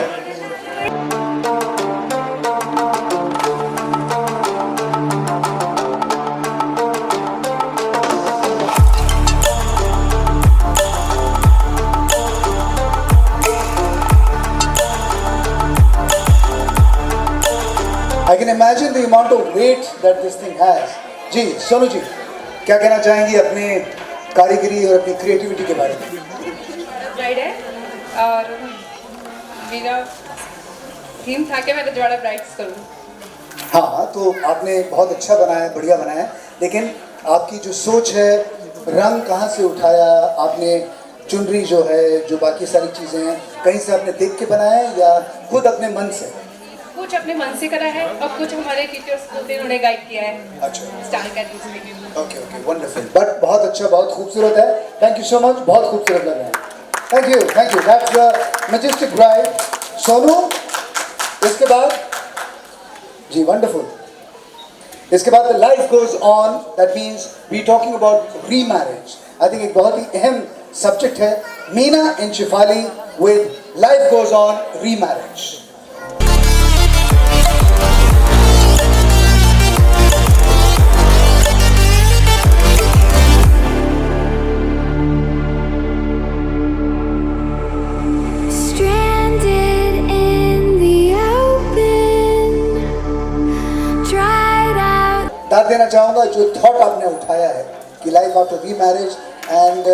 I can imagine the amount of weight that this thing has. जी सोनू जी क्या कहना चाहेंगी अपने कारीगरी और अपनी creativity के बारे में? ब्राइड है और मेरा थीम था कि मैं रजवाड़ा ब्राइड्स करूँ। हाँ, तो आपने बहुत अच्छा बनाया है, बढ़िया बनाया है, लेकिन आपकी जो सोच है, रंग कहाँ से उठाया आपने, चुनरी जो है, जो बाकी सारी चीज़ें हैं, कहीं से आपने देख के बनाया है या खुद अपने मन से? कुछ अपने मन से करा है और कुछ हमारे टीचर्स को भी उन्होंने गाइड किया है। अच्छा, स्टार अकेडमी में। ओके ओके, वंडरफुल, बट बहुत अच्छा, बहुत खूबसूरत है। थैंक यू सो मच, बहुत खूबसूरत लग रहा है। Thank you, that's the majestic bride Sonu. इसके बाद जी वंडरफुल, इसके बाद the life goes on, that means we talking about remarriage. I think एक बहुत ही अहम सब्जेक्ट है। Meena and Shifali with life goes on remarriage. Stranded in the open, dried out. दाद देना चाहूँगा जो थॉट आपने उठाया है कि लाइफ आफ्टर री मैरिज एंड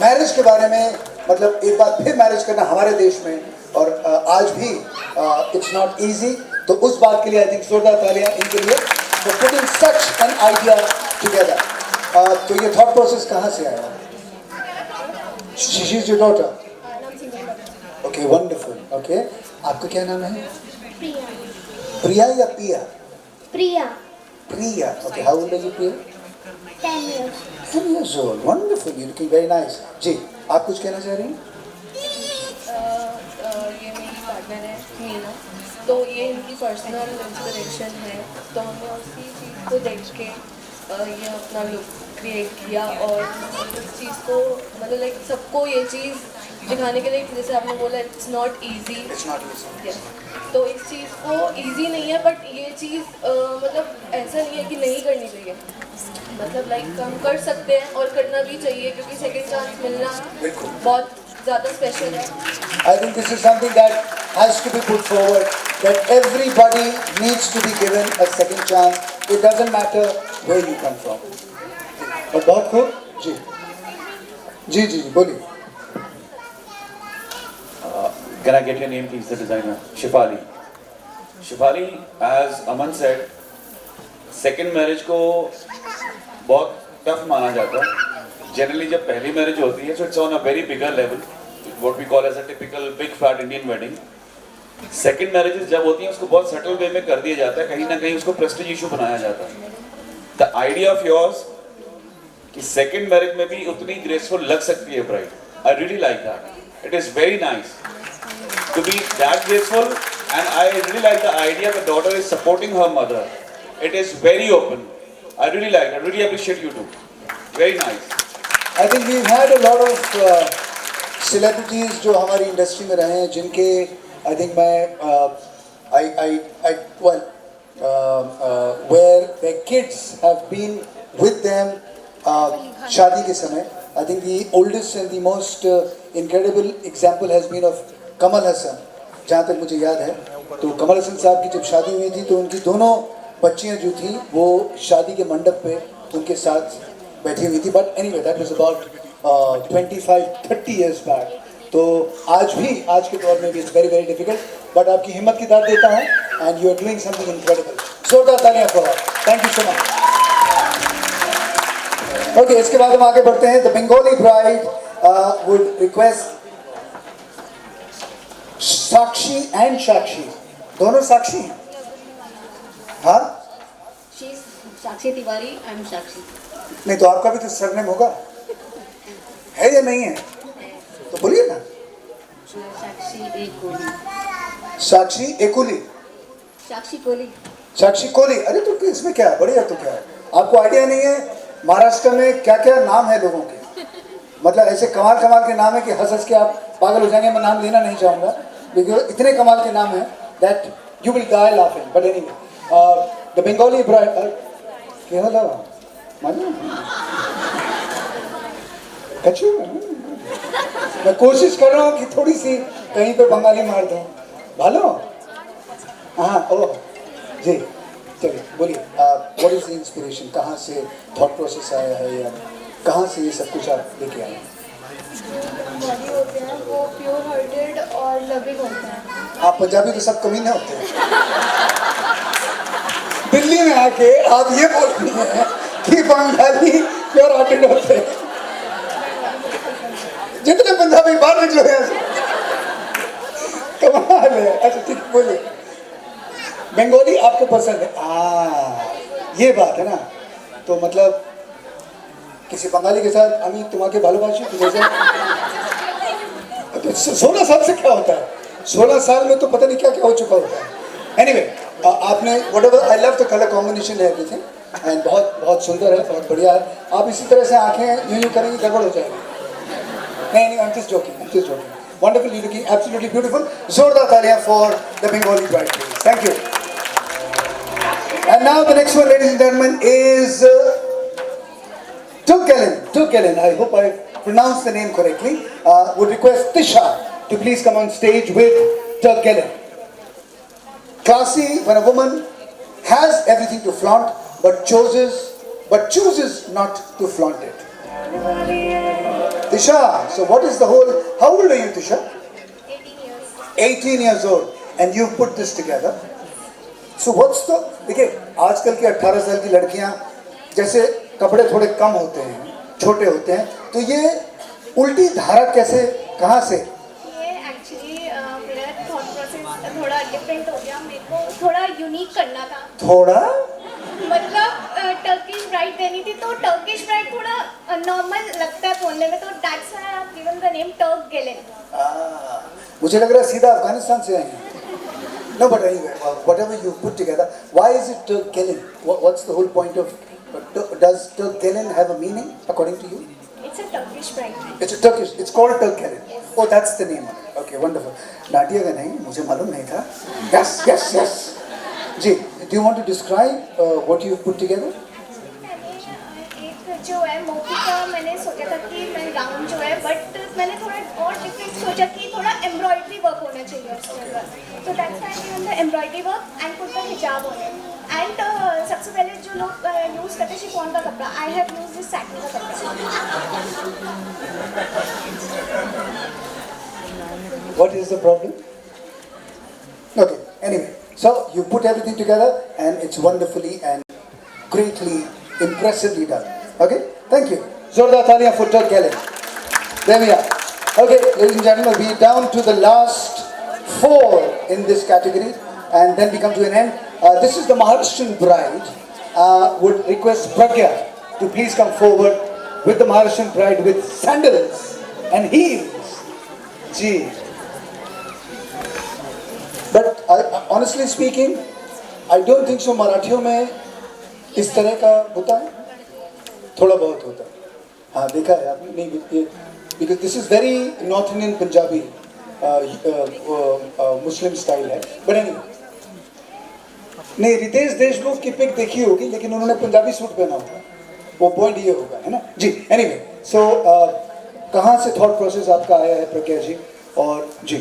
मैरिज के बारे में, मतलब एक बार फिर मैरिज करना हमारे देश में और आज भी इट्स नॉट इजी, तो उस बात के लिए आई थिंक जोरदार तालियां इनके लिए for putting such an idea together. तो ये थॉट प्रोसेस कहाँ से आया? She is your daughter? Okay, wonderful. Okay, आपका क्या नाम है? प्रिया या पिया? Priya, Priya. Okay, how old are you, Priya? 10 years. 10 years old. Wonderful. You're looking very nice. जी, आप कुछ कहना चाह रही हैं? ये मेरी पार्टनर है मीना, तो ये इनकी पर्सनल इंस्पिरेशन है, तो हमने उसी चीज़ को देख के ये अपना लुक क्रिएट किया और इस चीज़ को मतलब लाइक सबको ये चीज़ दिखाने के लिए, जैसे आपने बोला it's not easy. It's not easy. तो इस चीज़ को इजी नहीं है, बट ये चीज़ मतलब ऐसा नहीं है कि नहीं करनी चाहिए, मतलब लाइक हम कर सकते हैं और करना भी चाहिए, क्योंकि सेकंड चांस मिलना बहुत ज़्यादा स्पेशल है। I think this is something that has to be put forward, that everybody needs to be given a second chance. It doesn't matter where you come from. और बहुत खूब जी जी जी जी बोलिए। Can I get your name, please, the designer? Shifali. Shifali, as Aman said, second marriage को बहुत tough माना जाता है. Generally जब पहली marriage होती है, so it's on a very bigger level, what we call as a typical big fat Indian wedding. Second marriages जब होती हैं, उसको बहुत subtle way में कर दिया जाता है, कहीं ना कहीं उसको prestige issue बनाया जाता है. The idea of yours कि second marriage में भी उतनी graceful लग सकती है bride. I really like that. It is very nice to be that graceful, and I really like the idea the daughter is supporting her mother. It is very open. I really like it. I really appreciate you too. Very nice. I think we've had a lot of celebrities जो हमारी industry में रहे हैं, जिनके I think where their kids have been with them शादी के समय. I think the oldest and the most incredible example has been of Kamal Haasan, जहाँ तक मुझे याद है. तो कमल हसन साहब की जब शादी हुई थी तो उनकी दोनों बच्चियाँ जो थी वो शादी के मंडप पे उनके साथ बैठी हुई थी. But anyway that was about 25-30 years back. तो आज के दौर में भी it's very very difficult, but आपकी हिम्मत की दाद देता हूँ and you are doing something incredible. जोरदार तालियां for her. Thank you so much. Okay, इसके बाद हम आगे बढ़ते हैं. The Bengali bride would request Sakshi and Sakshi, दोनों साक्षी हैं. हाँ, साक्षी तिवारी, आई एम साक्षी। नहीं तो आपका भी तो सरनेम होगा, है या नहीं है? तो बोलिए ना. साक्षी एक कोली। साक्षी एकुली, साक्षी कोली। साक्षी कोली. अरे तो इसमें क्या है, बढ़िया. तो क्या है, आपको आइडिया नहीं है महाराष्ट्र में क्या क्या नाम है लोगों के? मतलब ऐसे कमाल के नाम है कि हंस हंस के आप पागल हो जाएंगे. मैं नाम लेना नहीं चाहूँगा बिकॉज इतने कमाल के नाम हैं that you will die laughing. But anyway the Bengali bride क्या होता है मालूम? कच्चू. मैं कोशिश कर रहा हूँ कि थोड़ी सी कहीं पे बंगाली मार दूँ. भालो. हाँ, ओ जी चलिए बोलिए, व्हाट इज द इंस्पिरेशन, कहाँ से थॉट प्रोसेस आया है या कहाँ से ये सब कुछ आप लेके आए हैं? बंगाली होते हैं वो प्योर हार्टेड और लविंग होते हैं। आप पंजाबी तो सब कमीने होते हैं। दिल्ली में आके आप ये बोल रही हैं कि बंगाली प्योर हार्टेड होते हैं। जितने पंजाबी बाहर निकले हैं कमाल है। अच्छा ठीक है, बोलिए। बंगाली आपको पसंद है? ये बात है ना। तो मतलब किसी बंगाली के साथ अमी तुम्हारे भालोबाशी जैसे 16 साल से क्या होता है? 16 साल में तो पता नहीं क्या क्या हो चुका होता है। एनीवे आपने whatever, I love the colour combination है एवरीथिंग एंड बहुत बहुत सुंदर है, बहुत बढ़िया है। आप इसी तरह से आंखें यूं करेंगे गड़बड़ हो जाएगी। नहीं, I'm just joking. Wonderful, you're looking absolutely beautiful. जोरदार तालियां for the Bengali bride, please. Thank you. And now the next one, ladies and gentlemen, is Turkgelen. I hope I pronounced the name correctly. Would request Tisha to please come on stage with Turkgelen. Classy when a woman has everything to flaunt, but chooses not to flaunt it. Tisha, so what is the whole? How old are you, Tisha? 18 years. 18 years old, and you've put this together. So what's the? देखिए आजकल की 18 साल की लड़कियां जैसे कपड़े थोड़े कम होते हैं, छोटे होते हैं, तो ये उल्टी धारा कैसे, कहाँ से? ये एक्चुअली मेरा थॉट प्रोसेस थोड़ा डिफरेंट हो गया। मेरे को थोड़ा यूनिक करना था। थोड़ा मतलब टर्किश ब्राइड देनी थी, तो टर्किश ब्राइड थोड़ा नॉर्मल लगता है बोलने में, तो that's why I have given the name Turkgelan. मुझे लग रहा है सीधा अफगानिस्तान से आई हैं। No, but anyway, whatever you put together, why is it Turkgelen? What's the whole point of? Does Turkgelen have a meaning according to you? It's a Turkish bride. It's a Turkish. It's called Turkgelen. Oh, that's the name of it. Okay, wonderful. नाटिया का नहीं, मुझे मालूम नहीं था. Yes. Ji, do you want to describe what you put together? एक जो है मोती का मैंने सोचा था कि मैं गाउन जो है, बट मैंने थोड़ा और डिफरेंट सोचा कि थोड़ा एम्ब्रॉयडरी वर्क होना चाहिए उसके अंदर, तो that's why I given the embroidery work and put the हिजाब ऑन इट। एंड सबसे पहले जो लोग यूज़ करते हैं शिफॉन का कपड़ा, I have used this satin का कपड़ा। What is the problem? Okay, anyway, so you put everything together and it's wonderfully and greatly, impressively done. Okay, thank you. Zorda Talia for Turkgelen. There we are. Okay, ladies and gentlemen, we are down to the last 4 in this category and then we come to an end. This is the Maharashtrian bride. Would request Pragya to please come forward with the Maharashtrian bride with sandals and heels. Gee. But honestly speaking, I don't think so मराठियों में इस तरह का होता है, थोड़ा बहुत होता है। हाँ देखा है आपने? नहीं, because this is very North Indian Punjabi Muslim style है। But anyway, नहीं रितेश देशमुख की पिक देखी होगी, लेकिन उन्होंने पंजाबी सूट पहना होगा, वो पॉइंट ये होगा, है ना जी। एनीवे, सो कहाँ से थॉट प्रोसेस आपका आया है प्रज्ञा जी? और जी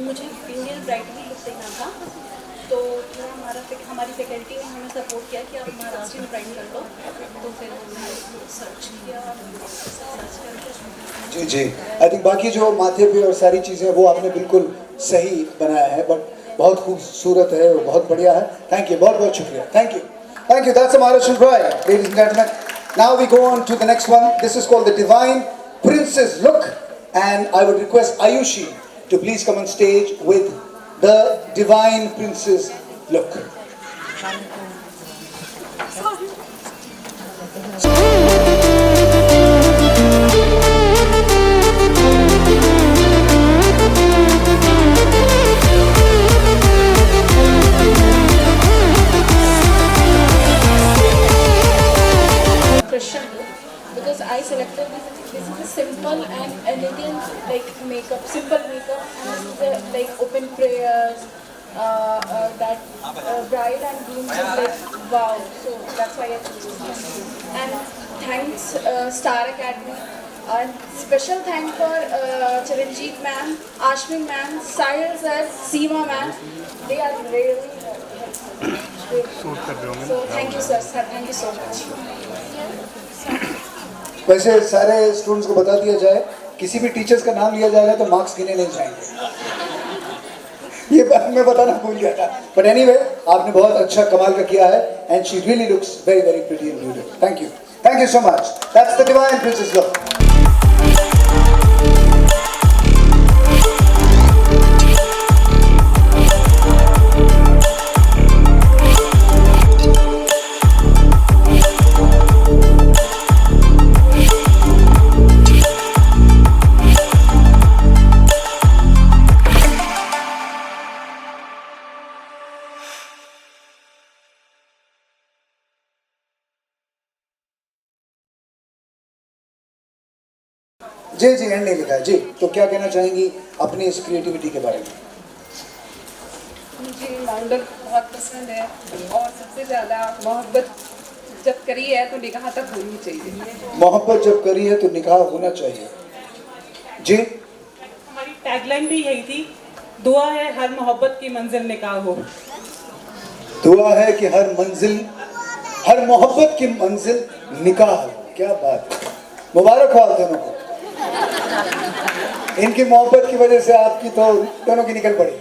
मुझे फीमेल ब्राइड भी लुक देखना था, तो थोड़ा हमारी फैकल्टी ने हमें सपोर्ट किया कि आप महाराष्ट्रियन ब्राइड कर लो, तो फिर हमने सर्च किया, सर्च करके जी आई थिंक बाकी जो माथे पे और सारी चीज़ें वो आपने बिल्कुल सही बनाया है, बट बहुत खूबसूरत है और बहुत बढ़िया है। थैंक यू, बहुत बहुत शुक्रिया। Thank you. That's a Maharashtrian bride, ladies and gentleman. Now we go on to the next one. This is called the divine princess look and I would request Ayushi to please come on stage with the divine princess look. Christian look, because I selected this is a simple and elegant like makeup, simple makeup, and this is a, like open prayers, that bride and groom is like wow, so that's why I chose this. And thanks Star Academy, and special thank for Chiranjeev ma'am, Ashwin ma'am, Sahil sir, Seema ma'am, they are really So thank you sir, thank you so much. वैसे सारे students को बता दिया जाए, किसी भी teachers का नाम लिया जाएगा तो मार्क्स गिने नहीं जाएंगे। ये बात मैं बताना भूल गया था। बट एनीवे, आपने बहुत अच्छा कमाल का किया है and she really looks very very pretty and beautiful. Thank you so much. That's the divine princess look. जी जी, एंड नहीं लिखा है जी। तो क्या कहना चाहेंगी अपनी इस क्रिएटिविटी के बारे में? मुझे मॉडल बहुत पसंद है और सबसे ज़्यादा मोहब्बत जब करी है तो निकाह तक होनी चाहिए। मोहब्बत जब करी है तो निकाह होना चाहिए। जी, हमारी टैगलाइन भी यही थी, दुआ है हर मोहब्बत की मंजिल निकाह हो। दुआ है कि हर मोहब्बत की मंजिल निकाह हो। क्या बात है, मुबारक हो आप दोनों को। इनकी मोहब्बत की वजह से आपकी तो दोनों की निकल पड़ी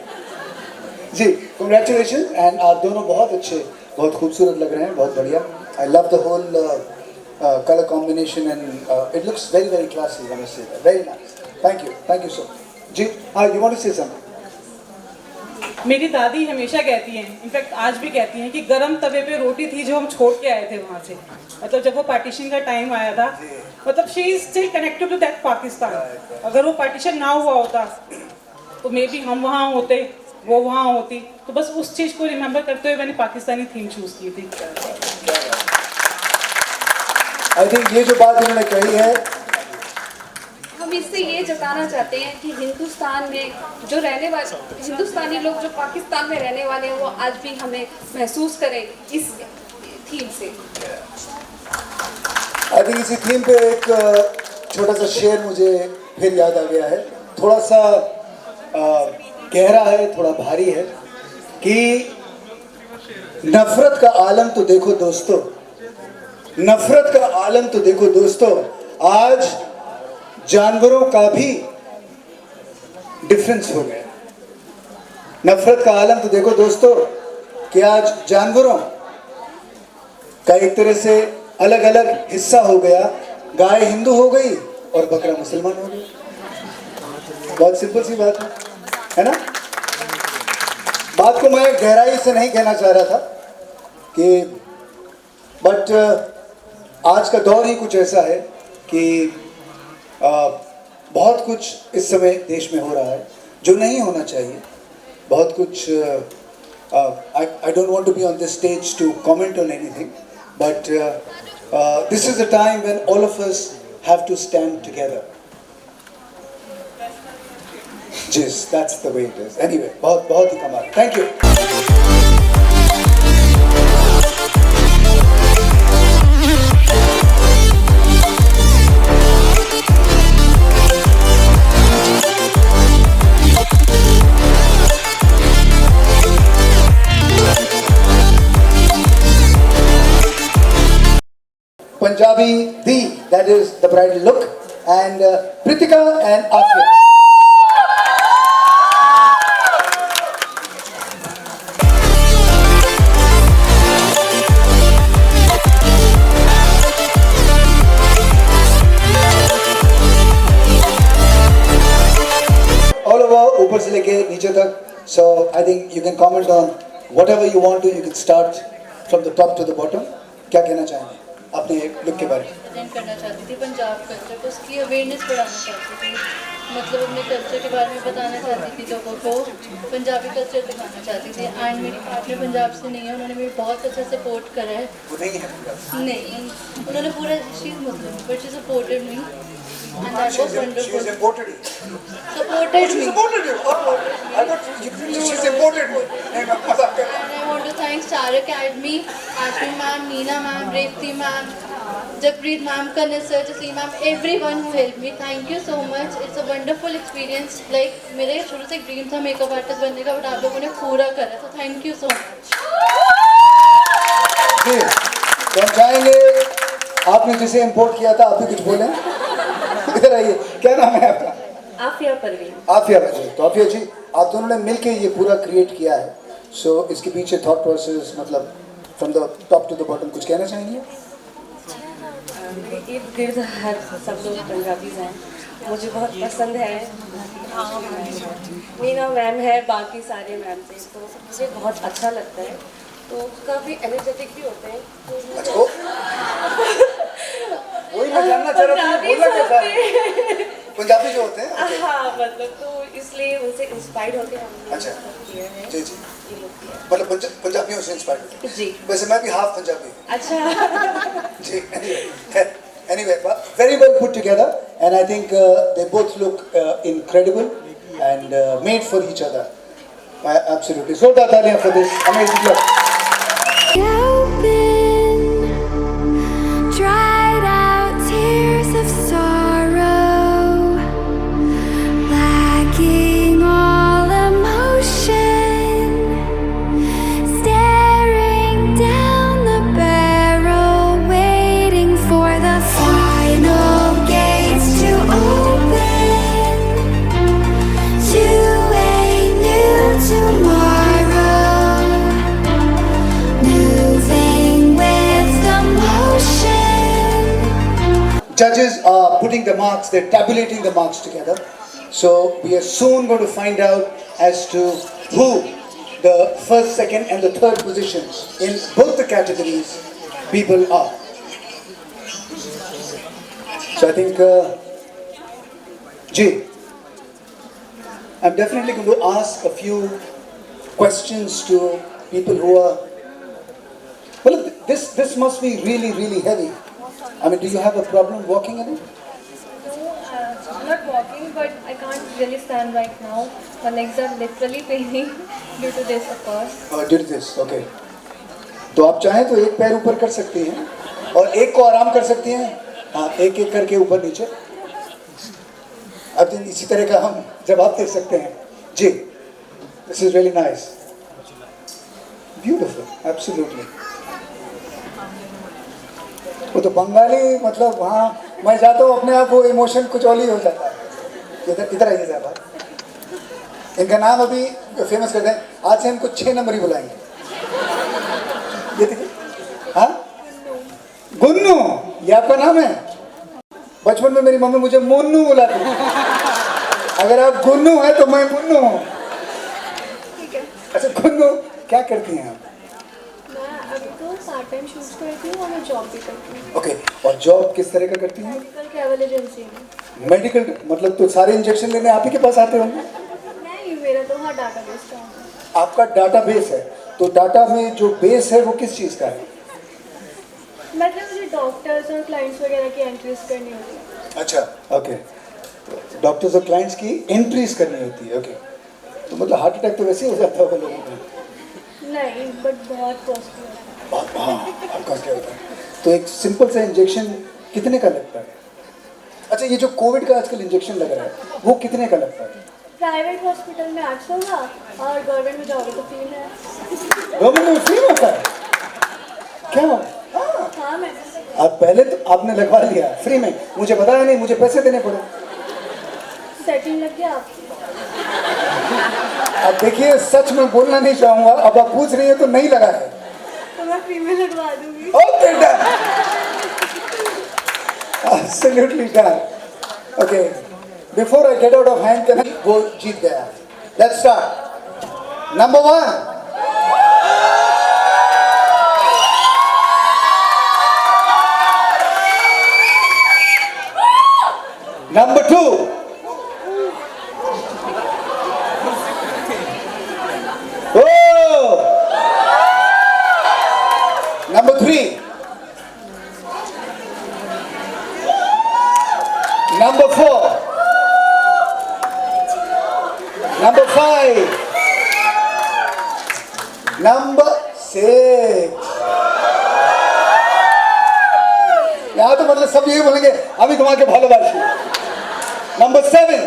जी। कंग्रेचुलेशन। एंड आप दोनों बहुत अच्छे, बहुत खूबसूरत लग रहे हैं, बहुत बढ़िया। I love the whole colour combination and it looks very very classy. I must say very nice. Thank you so much जी। हाँ, you want to say something? मेरी दादी हमेशा कहती हैं, इनफैक्ट आज भी कहती हैं कि गरम तवे पे रोटी थी जो हम छोड़ के आए थे वहाँ से। मतलब जब वो पार्टीशन का टाइम आया था, मतलब she is still connected to that Pakistan. अगर वो पार्टीशन ना हुआ होता तो मे बी हम वहाँ होते, वो वहाँ होती। तो बस उस चीज़ को रिमेंबर करते हुए मैंने पाकिस्तानी थीम चूज़ की थी। आई थिंक ये जो बात इन्होंने कही है, हम इससे ये जताना चाहते हैं कि हिंदुस्तान में जो रहने वाले हिंदुस्तानी लोग जो पाकिस्तान में रहने वाले हैं वो आज भी हमें महसूस करें इस थीम से। आई थिंक इसी थीम पे एक छोटा सा शेर मुझे फिर याद आ गया है। थोड़ा सा गहरा है, थोड़ा भारी है कि नफरत का आलम तो देखो दोस्तों, नफरत का आलम तो देखो दोस्तों, आज जानवरों का भी डिफरेंस हो गया। नफरत का आलम तो देखो दोस्तों कि आज जानवरों का एक तरह से अलग अलग हिस्सा हो गया। गाय हिंदू हो गई और बकरा मुसलमान हो गया। बहुत सिंपल सी बात है ना? बात को मैं गहराई से नहीं कहना चाह रहा था कि बट आज का दौर ही कुछ ऐसा है कि बहुत कुछ इस समय देश में हो रहा है जो नहीं होना चाहिए। बहुत कुछ I don't want to be on this stage to comment on anything, but this is the time when all of us have to stand together. Yes, that's the way it is. Anyway, बहुत ही कमाल। Thank you. Punjabi Dhi, that is the bridal look, and Pritika and Afia. All over, ऊपर से लेके नीचे तक. So I think you can comment on whatever you want to. You can start from the top to the bottom. क्या कहना चाहेंगे अपने look के बारे में? प्रेजेंट करना चाहती थी पंजाब कल्चर को, उसकी अवेयरनेस बढ़ाना चाहती थी, मतलब अपने कल्चर के बारे में बताना चाहती थी लोगों को, पंजाबी कल्चर दिखाना चाहती थी। एंड मेरी पार्टनर पंजाब से नहीं है, उन्होंने मेरी बहुत अच्छा सपोर्ट करा है। वो नहीं है पंजाब? नहीं, उन्होंने पूरा, she is Muslim but she supported me and that was wonderful. Supported you. Supported me. Supported you. I thought she supported me. नहीं, मैं मजाक कर रहा हूँ. And I want to thank Star Academy, Ashwin ma'am, Meena ma'am, Revati ma'am, Jappreet ma'am, Kanil sir, Jasleen ma'am, everyone who helped me. Thank you so much. It's a wonderful experience. Like मेरे शुरू से dream था makeup artist बनने का, but आप लोगों ने पूरा करा, तो thank you so much. जी, तो हम चाहेंगे, आपने जिसे इम्पोर्ट किया था आप भी कुछ बोलें। इधर आइए, क्या नाम है आपका? आफिया परवीन। आफिया जी, तो आफिया जी आप दोनों ने मिलके ये पूरा क्रिएट किया है, सो इसके पीछे थॉट प्रोसेस, मतलब from the top to the bottom कुछ कहना चाहेंगे? इर्द गिर्द हर सब लोग पंजाबीज हैं, मुझे बहुत पसंद है। मीना मैम है, बाकी सारे मैम थे, तो मुझे बहुत अच्छा लगता है, तो काफ़ी एनर्जेटिक भी होते हैं। अच्छा, वही मैं जानना चाह रहा था, बोलना कैसा है? पंजाबी जो होते हैं, okay. हाँ, मतलब तो इसलिए उनसे इंस्पायर्ड होकर हमने अच्छा, किया है। जी जी, ये लोग किया है। मतलब पंजाबियों से इंस्पायर्ड होते हैं। जी। वैसे मैं भी हाफ पंजाबी हूँ। अच्छा। जी, anyway, very well put together, and I think they both look incredible and made for each other. Absolutely. So तालियां for this amazing look. Open, dried out tears of sorrow, lacking all emotion, staring down the barrel, waiting for the final gates to open to a new tomorrow, moving with the motion. Judges are putting the marks, they're tabulating the marks together. So we are soon going to find out as to who the first, second and the third positions in both the categories people are. So I think, Jay, I'm definitely going to ask a few questions to people who are, well, this must be really, really heavy. I mean, do you have a problem walking in it? No, I'm not walking, but I can't really stand right now. My legs are literally paining due to this, of course. Due to this, okay. तो आप चाहें तो एक पैर ऊपर कर सकती हैं और एक को आराम कर सकती हैं। हाँ, एक एक करके ऊपर नीचे। अब इसी तरह का हम जवाब दे सकते हैं। जी, this is really nice. Beautiful, absolutely. वो तो बंगाली, मतलब वहाँ मैं जाता हूँ अपने आप वो इमोशन कुछ और ही हो जाता है। इधर इधर आइए ज़रा। इनका नाम अभी फेमस कर दें, आज से इनको 6 नंबर ही बुलाएंगे। ये देखिए, हाँ, गुन्नू, ये आपका नाम है? बचपन में मेरी मम्मी मुझे मुन्नू बुलाती थी। अगर आप गुन्नू हैं तो मैं मुन्नू हूँ। अच्छा गुन्नू, क्या करती हैं आप? मैं अभी तो पार्ट टाइम शूट्स करती हूँ और मैं जॉब भी करती हूँ। ओके, और जॉब किस तरह का करती हैं? मेडिकल ट्रैवल एजेंसी में। मेडिकल, मतलब तो सारे इंजेक्शन लेने आप ही के पास आते होंगे? नहीं, मेरा तो वहाँ डाटाबेस का है। आपका डाटाबेस है, तो डाटा में जो बेस है वो किस चीज़ का है? मतलब मुझे डॉक्टर्स और क्लाइंट्स वगैरह की एंट्रीज करनी होती है। अच्छा, ओके, डॉक्टर्स और क्लाइंट्स की एंट्रीज करनी होती है। ओके, तो मतलब हार्ट अटैक तो वैसे ही हो जाता होगा लोगों को? नहीं, बट बहुत कॉस्टली होता है। हाँ, आपका क्या होता है? तो एक सिंपल सा इंजेक्शन कितने का लगता है? अच्छा, ये जो कोविड का आजकल इंजेक्शन लग रहा है वो कितने का लगता है? प्राइवेट हॉस्पिटल में 800 का और गवर्नमेंट में जाओगे तो फ्री में। गवर्नमेंट में फ्री होता है क्या? हाँ, मैं आप पहले तो आपने लगवा लिया फ्री में, मुझे बताया नहीं, मुझे पैसे देने पड़े। सेटिंग लग गया आपकी। अब देखिए, सच में बोलना नहीं चाहूंगा, अब आप पूछ रही है तो नहीं लगा है तो मैं फ्री में लगवा दूंगी। Okay, done, absolutely done. Okay, before I get out of hand, वो जीत गया। Let's start. Number 1, Number 2, oh, Number 3, Number 4, Number 5, Number 6। यहाँ तो मतलब सब यही बोलेंगे अभी तुम्हारे भालोबाशी। Number 7,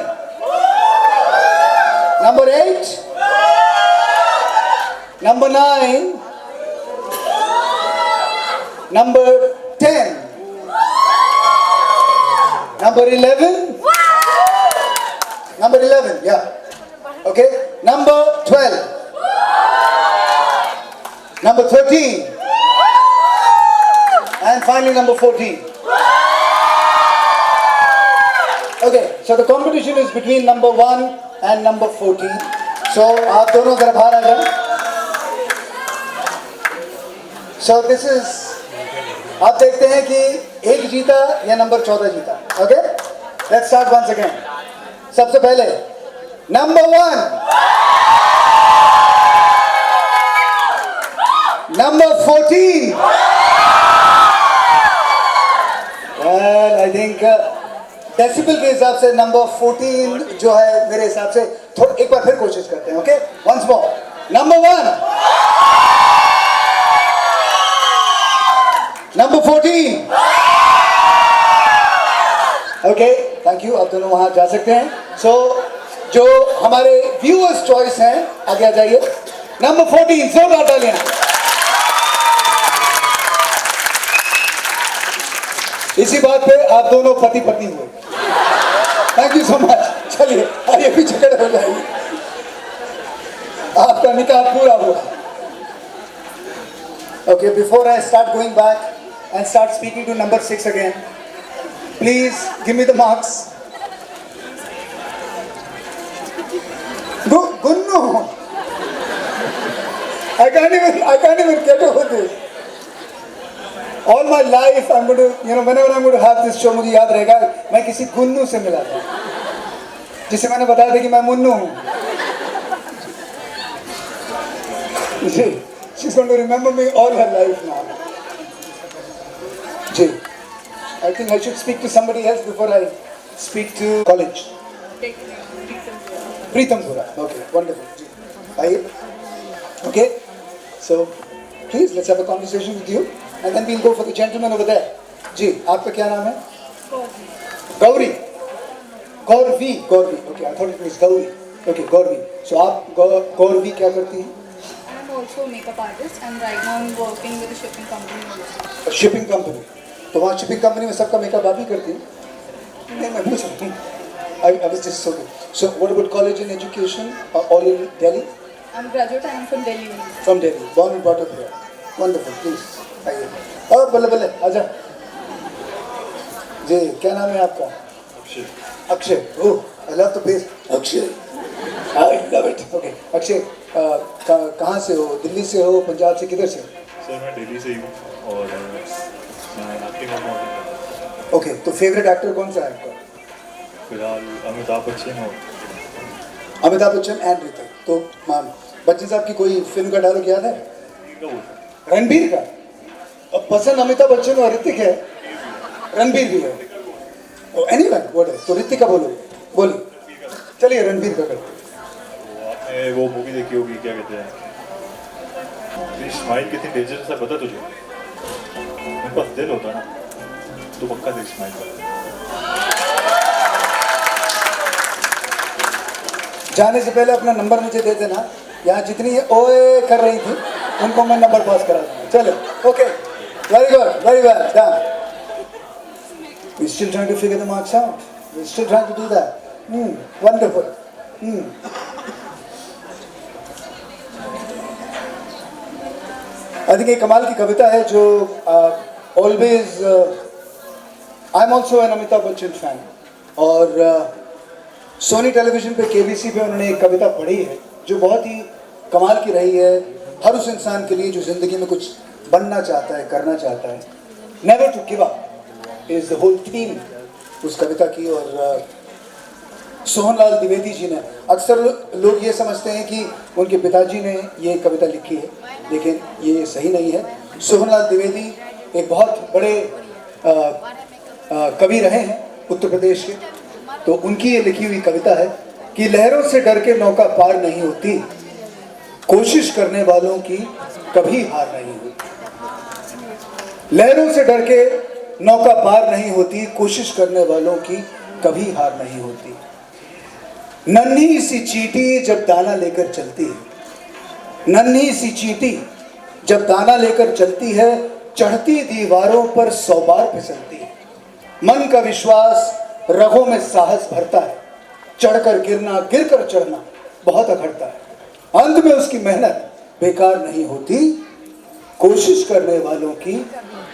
Number 8, Number 9, Number 10. Number 11. Number 11, yeah. Okay. Number 12. Number 13. And finally number 14. Okay, so the competition is between number 1 and number 14. So आप दोनों जरा बाहर आ जाओ. So this is, आप देखते हैं कि एक जीता या नंबर 14 जीता. Okay, let's start once again. सबसे पहले number 1, number 14. Well, I think decibel के हिसाब से नंबर 14 जो है मेरे हिसाब से एक बार फिर कोशिश करते हैं. Okay, once more. Number 1, number 14. Okay, thank you. आप दोनों वहां जा सकते हैं. सो जो हमारे व्यूअर्स चॉइस हैं आगे आ जाइए. नंबर 14, जोरदार तालियां. इसी बात पे आप दोनों पति पत्नी हुए. Thank you so much. चलिए आइए पीछे खड़े हो जाइए. आपका निकाह पूरा हुआ. Okay, before I start going back and start speaking to number 6 again, please give me the marks. Gunnu, I can't even get over this. All my life I'm going to, whenever I'm going to have this show, मुझे याद रहेगा मैं किसी गुन्नू से मिला था जिसे मैंने बताया था कि मैं मुन्नू हूँ. She's going to remember me all her life now. Ji, I think I should speak to somebody else before I speak to college. Pritam Bhura. Okay, wonderful. जी, आइए. Okay, so please let's have a conversation with you. And then we'll go for the gentleman over there. जी, आपका क्या नाम है? Gauri. Gauravi. Okay, I thought it was Gauri. Okay, Gauri. So आप गौरवी क्या करती हैं? I'm also a makeup artist and right now I'm working with a shipping company. A shipping company. तो वहाँ shipping company में सबका makeup आप ही करती हैं? नहीं, मैं पूछ रहा हूँ. I was just so good. So what about college and education? All in Delhi? I'm graduate and I'm from Delhi. From Delhi. Born and brought up here. Wonderful. Please. आइए. और बल्ले आजा. जी, क्या नाम है आपका? Akshay. Akshay. Oh, I love the face. Akshay. I love it. Okay. Akshay, कहाँ से हो? दिल्ली से हो? पंजाब से? किधर से? सर मैं दिल्ली से ही हूँ और मैं एक्टिंग करता हूँ. ओके, तो फेवरेट एक्टर कौन सा है आपका? फिलहाल अमिताभ बच्चन और अमिताभ बच्चन एंड ऋतिक. तो बच्चन साहब की कोई फिल्म का डायलॉग याद है? रणबीर का. अब पसंद अमिताभ बच्चन और ऋतिक है, रणबीर भी है. एनीवन व्हाट है, तो ऋतिक का बोलिए. चलिए रणबीर का करते. आपने वो मूवी देखी होगी, क्या कहते हैं, तेरी स्माइल कितनी डेंजरस है पता तुझे? मेरे पास दिल होता ना तो पक्का तेरी स्माइल करता. जाने से पहले अपना नंबर मुझे दे देना. यहाँ जितनी ओए कर रही थी उनको मैं नंबर पास करा दूँगा. चलो, okay, very good, very well done. We're still trying to figure the marks out. We're still trying to do that. Wonderful. I think एक कमाल की कविता है जो always I'm also an Amitabh Bachchan fan. और सोनी टेलीविजन पे KBC पे उन्होंने एक कविता पढ़ी है जो बहुत ही कमाल की रही है हर उस इंसान के लिए जो ज़िंदगी में कुछ बनना चाहता है, करना चाहता है. Never to give up is the whole theme उस कविता की. और सोहनलाल द्विवेदी जी ने, अक्सर लोग ये समझते हैं कि उनके पिताजी ने ये कविता लिखी है, लेकिन ये सही नहीं है. सोहनलाल द्विवेदी एक बहुत बड़े कवि रहे हैं उत्तर प्रदेश के. तो उनकी ये लिखी हुई कविता है कि लहरों से डर के नौका पार नहीं होती, कोशिश करने वालों की कभी हार नहीं होती. लहरों से डर के नौका पार नहीं होती, कोशिश करने वालों की कभी हार नहीं होती. नन्ही सी चींटी जब दाना लेकर चलती है, नन्ही सी चींटी जब दाना लेकर चलती है, चढ़ती दीवारों पर 100 बार फिसलती है। मन का विश्वास रगों में साहस भरता है। चढ़कर गिरना, गिरकर चढ़ना बहुत अखरता है। अंत में उसकी मेहनत बेकार नहीं होती। कोशिश करने वालों की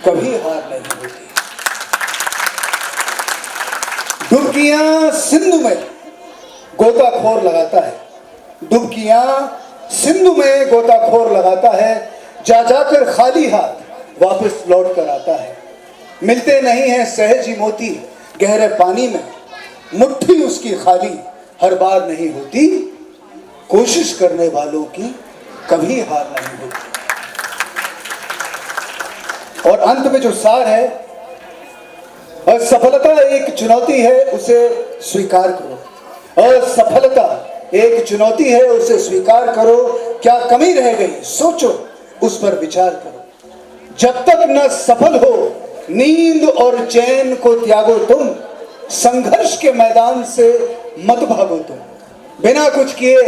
कभी हार नहीं होती। डुबकियां सिंधु में गोताखोर लगाता है। डुबकियां सिंधु में गोताखोर लगाता है। जा जाकर खाली हाथ वापस लौट कर आता है। मिलते नहीं हैं सहज ही मोती गहरे पानी में। मुट्ठी उसकी खाली हर बार नहीं होती। कोशिश करने वालों की कभी हार नहीं होती। और अंत में जो सार है, असफलता एक चुनौती है, उसे स्वीकार करो। असफलता एक चुनौती है, उसे स्वीकार करो। क्या कमी रह गई सोचो, उस पर विचार करो। जब तक न सफल हो नींद और चैन को त्यागो तुम। संघर्ष के मैदान से मत भागो तुम। बिना कुछ किए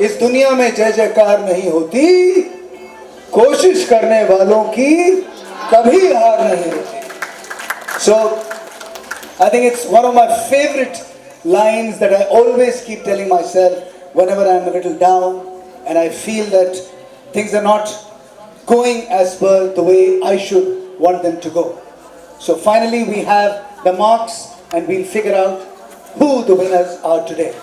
इस दुनिया में जय जयकार नहीं होती। कोशिश करने वालों की कभी हार नहीं होती। So I think it's one of my favorite lines that I always keep telling myself whenever I'm a little down and I feel that things are not going as per the way I should want them to go. So finally we have the marks and we'll figure out who the winners are today.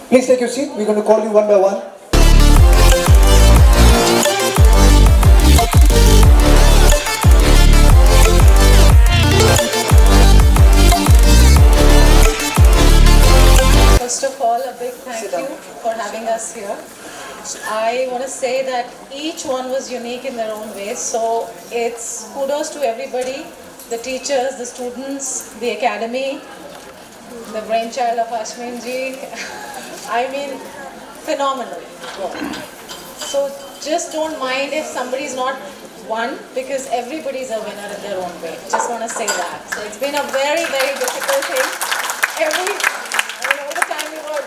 Please take your seat. We're going to call you one by one. First of all, a big thank you for having us here. I want to say that each one was unique in their own way. So it's kudos to everybody, the teachers, the students, the academy, the brainchild of Ashmin ji. I mean, phenomenal work. So just don't mind if somebody's not won, because everybody's a winner in their own way. Just want to say that. So it's been a very, very difficult thing. All the time we were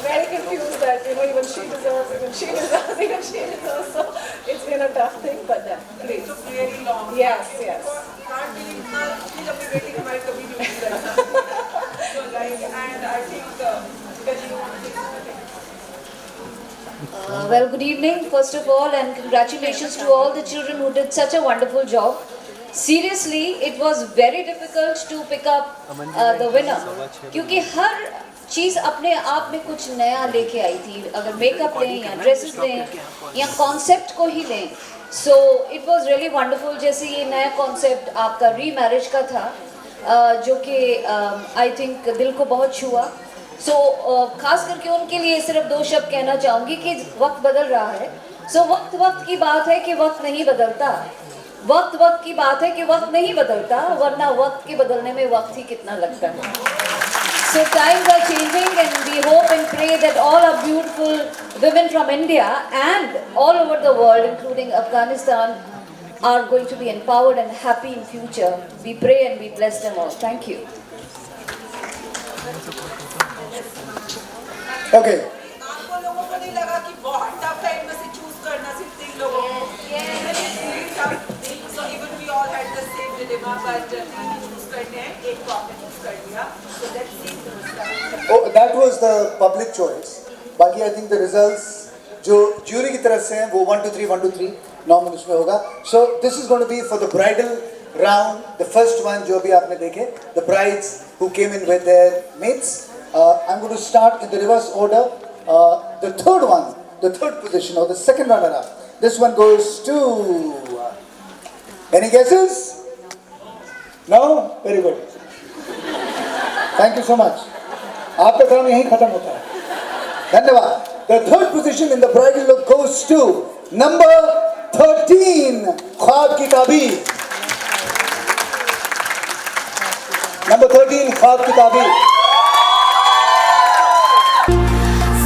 very confused that, even she deserves, even she deserves, even she deserves. So it's been a tough thing, but then, please. It took really long. Yes, yes. Well, good evening, first of all, and congratulations to all the children who did such a wonderful job. Seriously, it was very difficult to pick up the winner, क्योंकि हर चीज़ अपने आप में कुछ नया लेके आई थी. अगर makeup लें या ड्रेसेस लें या कॉन्सेप्ट को ही लें, so it was really wonderful. जैसे ये नया कॉन्सेप्ट आपका रीमैरिज का था, जो कि आई थिंक दिल को बहुत छुआ. सो खास करके उनके लिए सिर्फ 2 शब्द कहना चाहूँगी कि वक्त बदल रहा है. सो वक्त की बात है कि वक्त नहीं बदलता. वक्त वक्त की बात है कि वक्त नहीं बदलता, वरना वक्त के बदलने में वक्त ही कितना लगता है. So times are changing, and we hope and pray that all our beautiful women from India and all over the world, including Afghanistan, are going to be empowered and happy in future. We pray and we bless them all. Thank you. Okay. आपको लोगों को नहीं लगा कि बहुत tough है इनमें से चूज करना सिर्फ 3 लोगों को? So even we all had the same dilemma, but 3 choose करने हैं, एक को आपने चूज कर लिया. So let's see the result. Oh, that was the public choice. बाकी I think the results जो jury की तरफ से हैं वो 1 2 3 1 2 3 नॉर्मल उसमें होगा. So this is going to be for the bridal round. The first one जो अभी आपने देखे, the brides who came in with their mates. I'm going to start in the reverse order. The third one, the third position or the second runner-up. This one goes to. Any guesses? No? Very good. Thank you so much. आपका काम यहीं खत्म होता है. धन्यवाद. The third position in the bridal look goes to number 13, ख्वाब की ताबीर. Number 13, ख्वाब की ताबीर.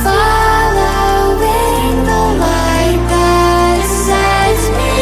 Following the light that sets me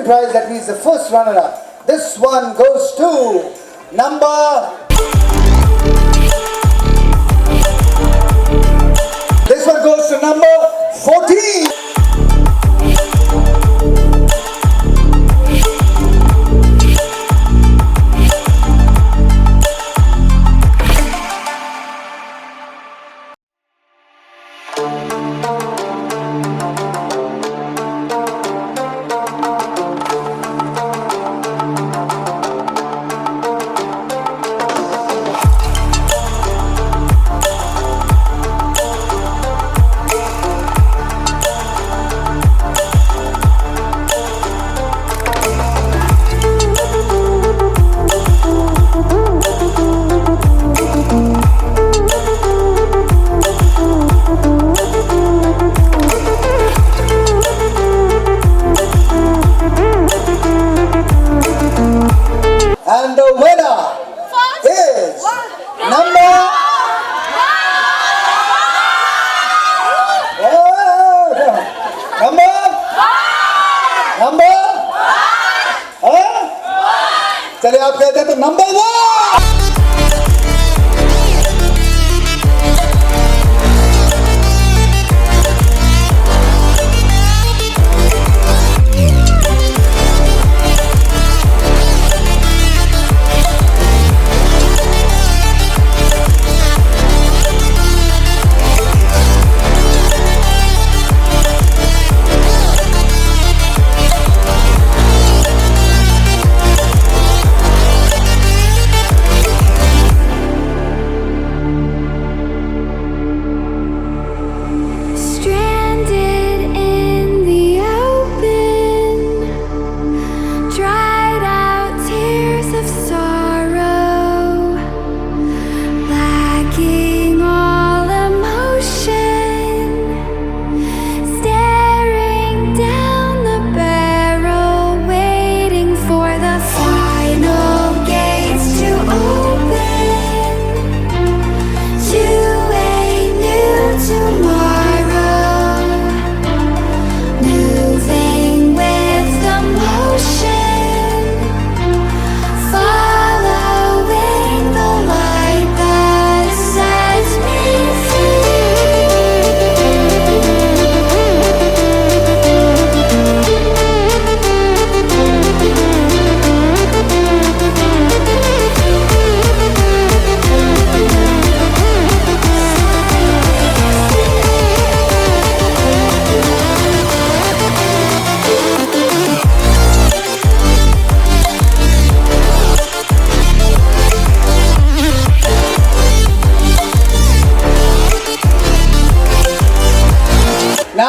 Prize, that means the first runner-up. This one goes to number. This one goes to number 14. And the winner is number. Number. चलिए आप कहते हैं तो number 1.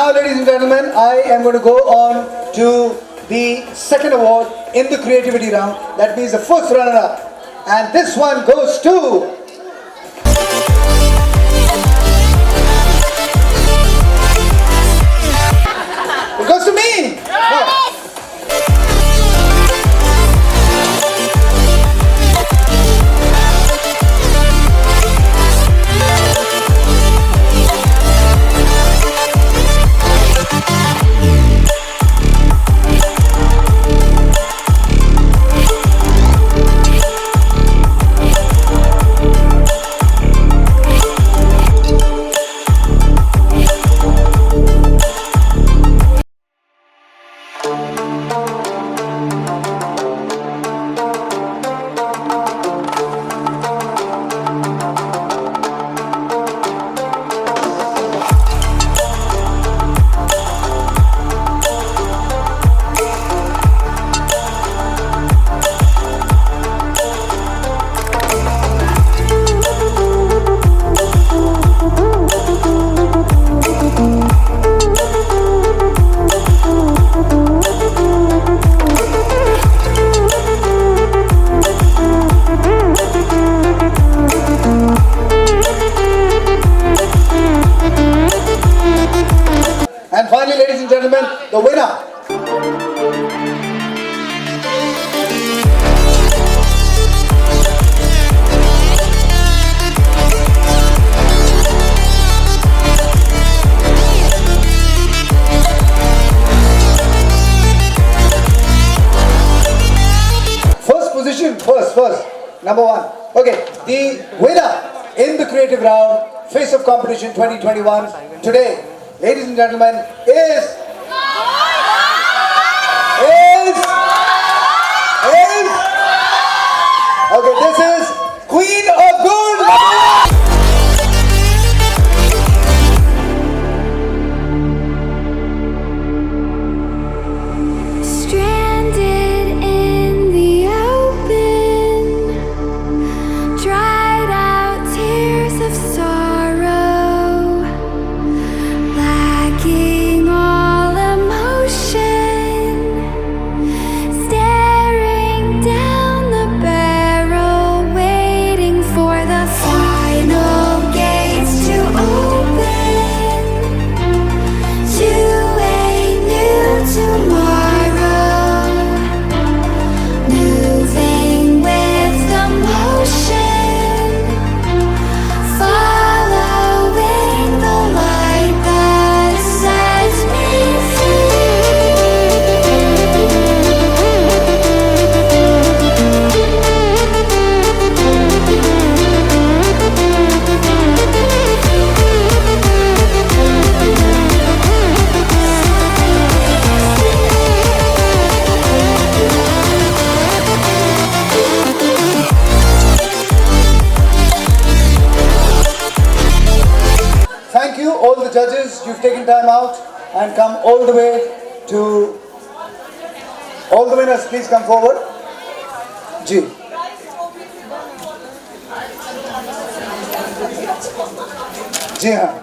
Now, ladies and gentlemen, I am going to go on to the second award in the creativity round. That means the first runner-up. And this one goes to... It goes to me! No. And finally, ladies and gentlemen, the winner. First position, first, number one. Okay, the winner in the creative round, Face of Competition 2021, today, ladies and gentlemen, is okay, this is Queen of Gold. Stranded in the open, dried out tears of sorrow, lacking all emotion, staring down the barrel, waiting for the final gates to open to a new tomorrow, moving with the motion, following the light that sets me Thank you, all the judges. You've taken time out and come all the way to... All the winners, please come forward. Ji. जी हाँ.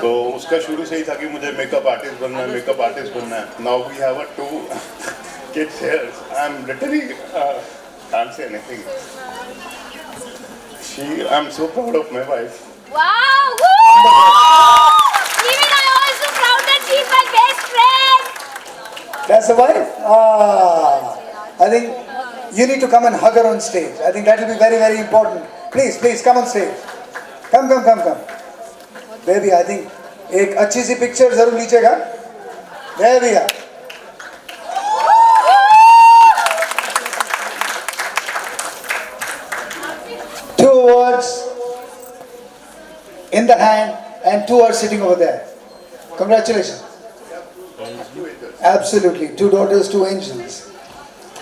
तो उसका शुरू से ही था कि मुझे makeup artist बनना है, मेकअप आर्टिस्ट बनना है. Now we have a 2 kids here. I am literally can't say anything. I'm so proud of my wife. Wow! Woo! Even I also proud that she's my best friend. That's the wife? Ah, I think you need to come and hug her on stage. I think that will be very, very important. Please, please, come on stage. Come. Baby, I think एक अच्छी सी picture जरूर लीजिएगा. There we are. Two awards in the hand and two are sitting over there. Congratulations. Absolutely. Two daughters, two angels.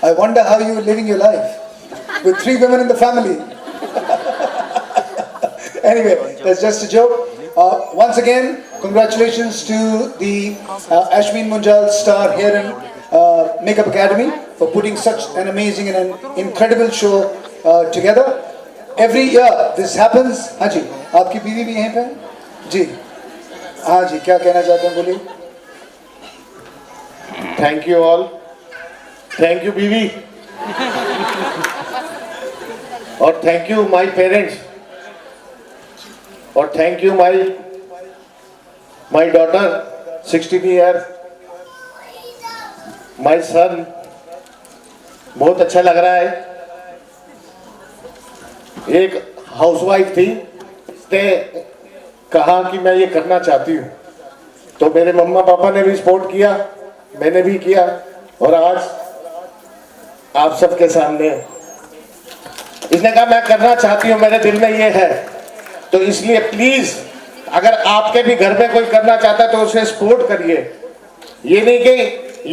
I wonder how you are living your life with three women in the family. Anyway, that's just a joke. Once again, congratulations to the Ashmin Munjal star here in Makeup Academy for putting such an amazing and an incredible show together. Every year this happens. हाँ जी, आपकी बीवी भी यहीं पे है? जी, हाँ जी, क्या कहना चाहते हैं बोलिए? Thank you all. Thank you बीवी. और thank you my parents. और thank you my daughter 16 years. My son. बहुत अच्छा लग रहा है. एक हाउसवाइफ थी, उसने कहा कि मैं ये करना चाहती हूँ, तो मेरे मम्मा पापा ने भी सपोर्ट किया, मैंने भी किया, और आज आप सबके सामने इसने कहा मैं करना चाहती हूँ, मेरे दिल में ये है, तो इसलिए प्लीज अगर आपके भी घर में कोई करना चाहता है तो उसे सपोर्ट करिए. ये नहीं कि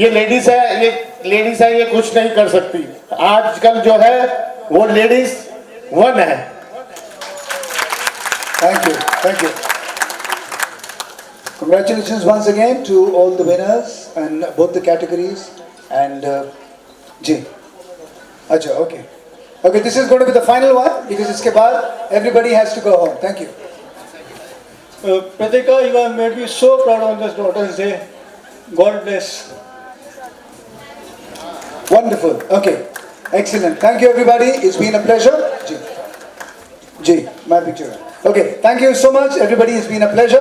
ये लेडीज है, ये कुछ नहीं कर सकती. आजकल जो है वो लेडीज वन है. Thank you. Congratulations once again to all the winners and both the categories. And जी, अच्छा, okay, this is going to be the final one because इसके बाद everybody has to go home. Thank you. Pratika, you have made me so proud on this Daughter's Day. God bless. Wonderful. Okay, excellent. Thank you everybody. It's been a pleasure. Ji, my picture. Okay, thank you so much everybody. It's been a pleasure.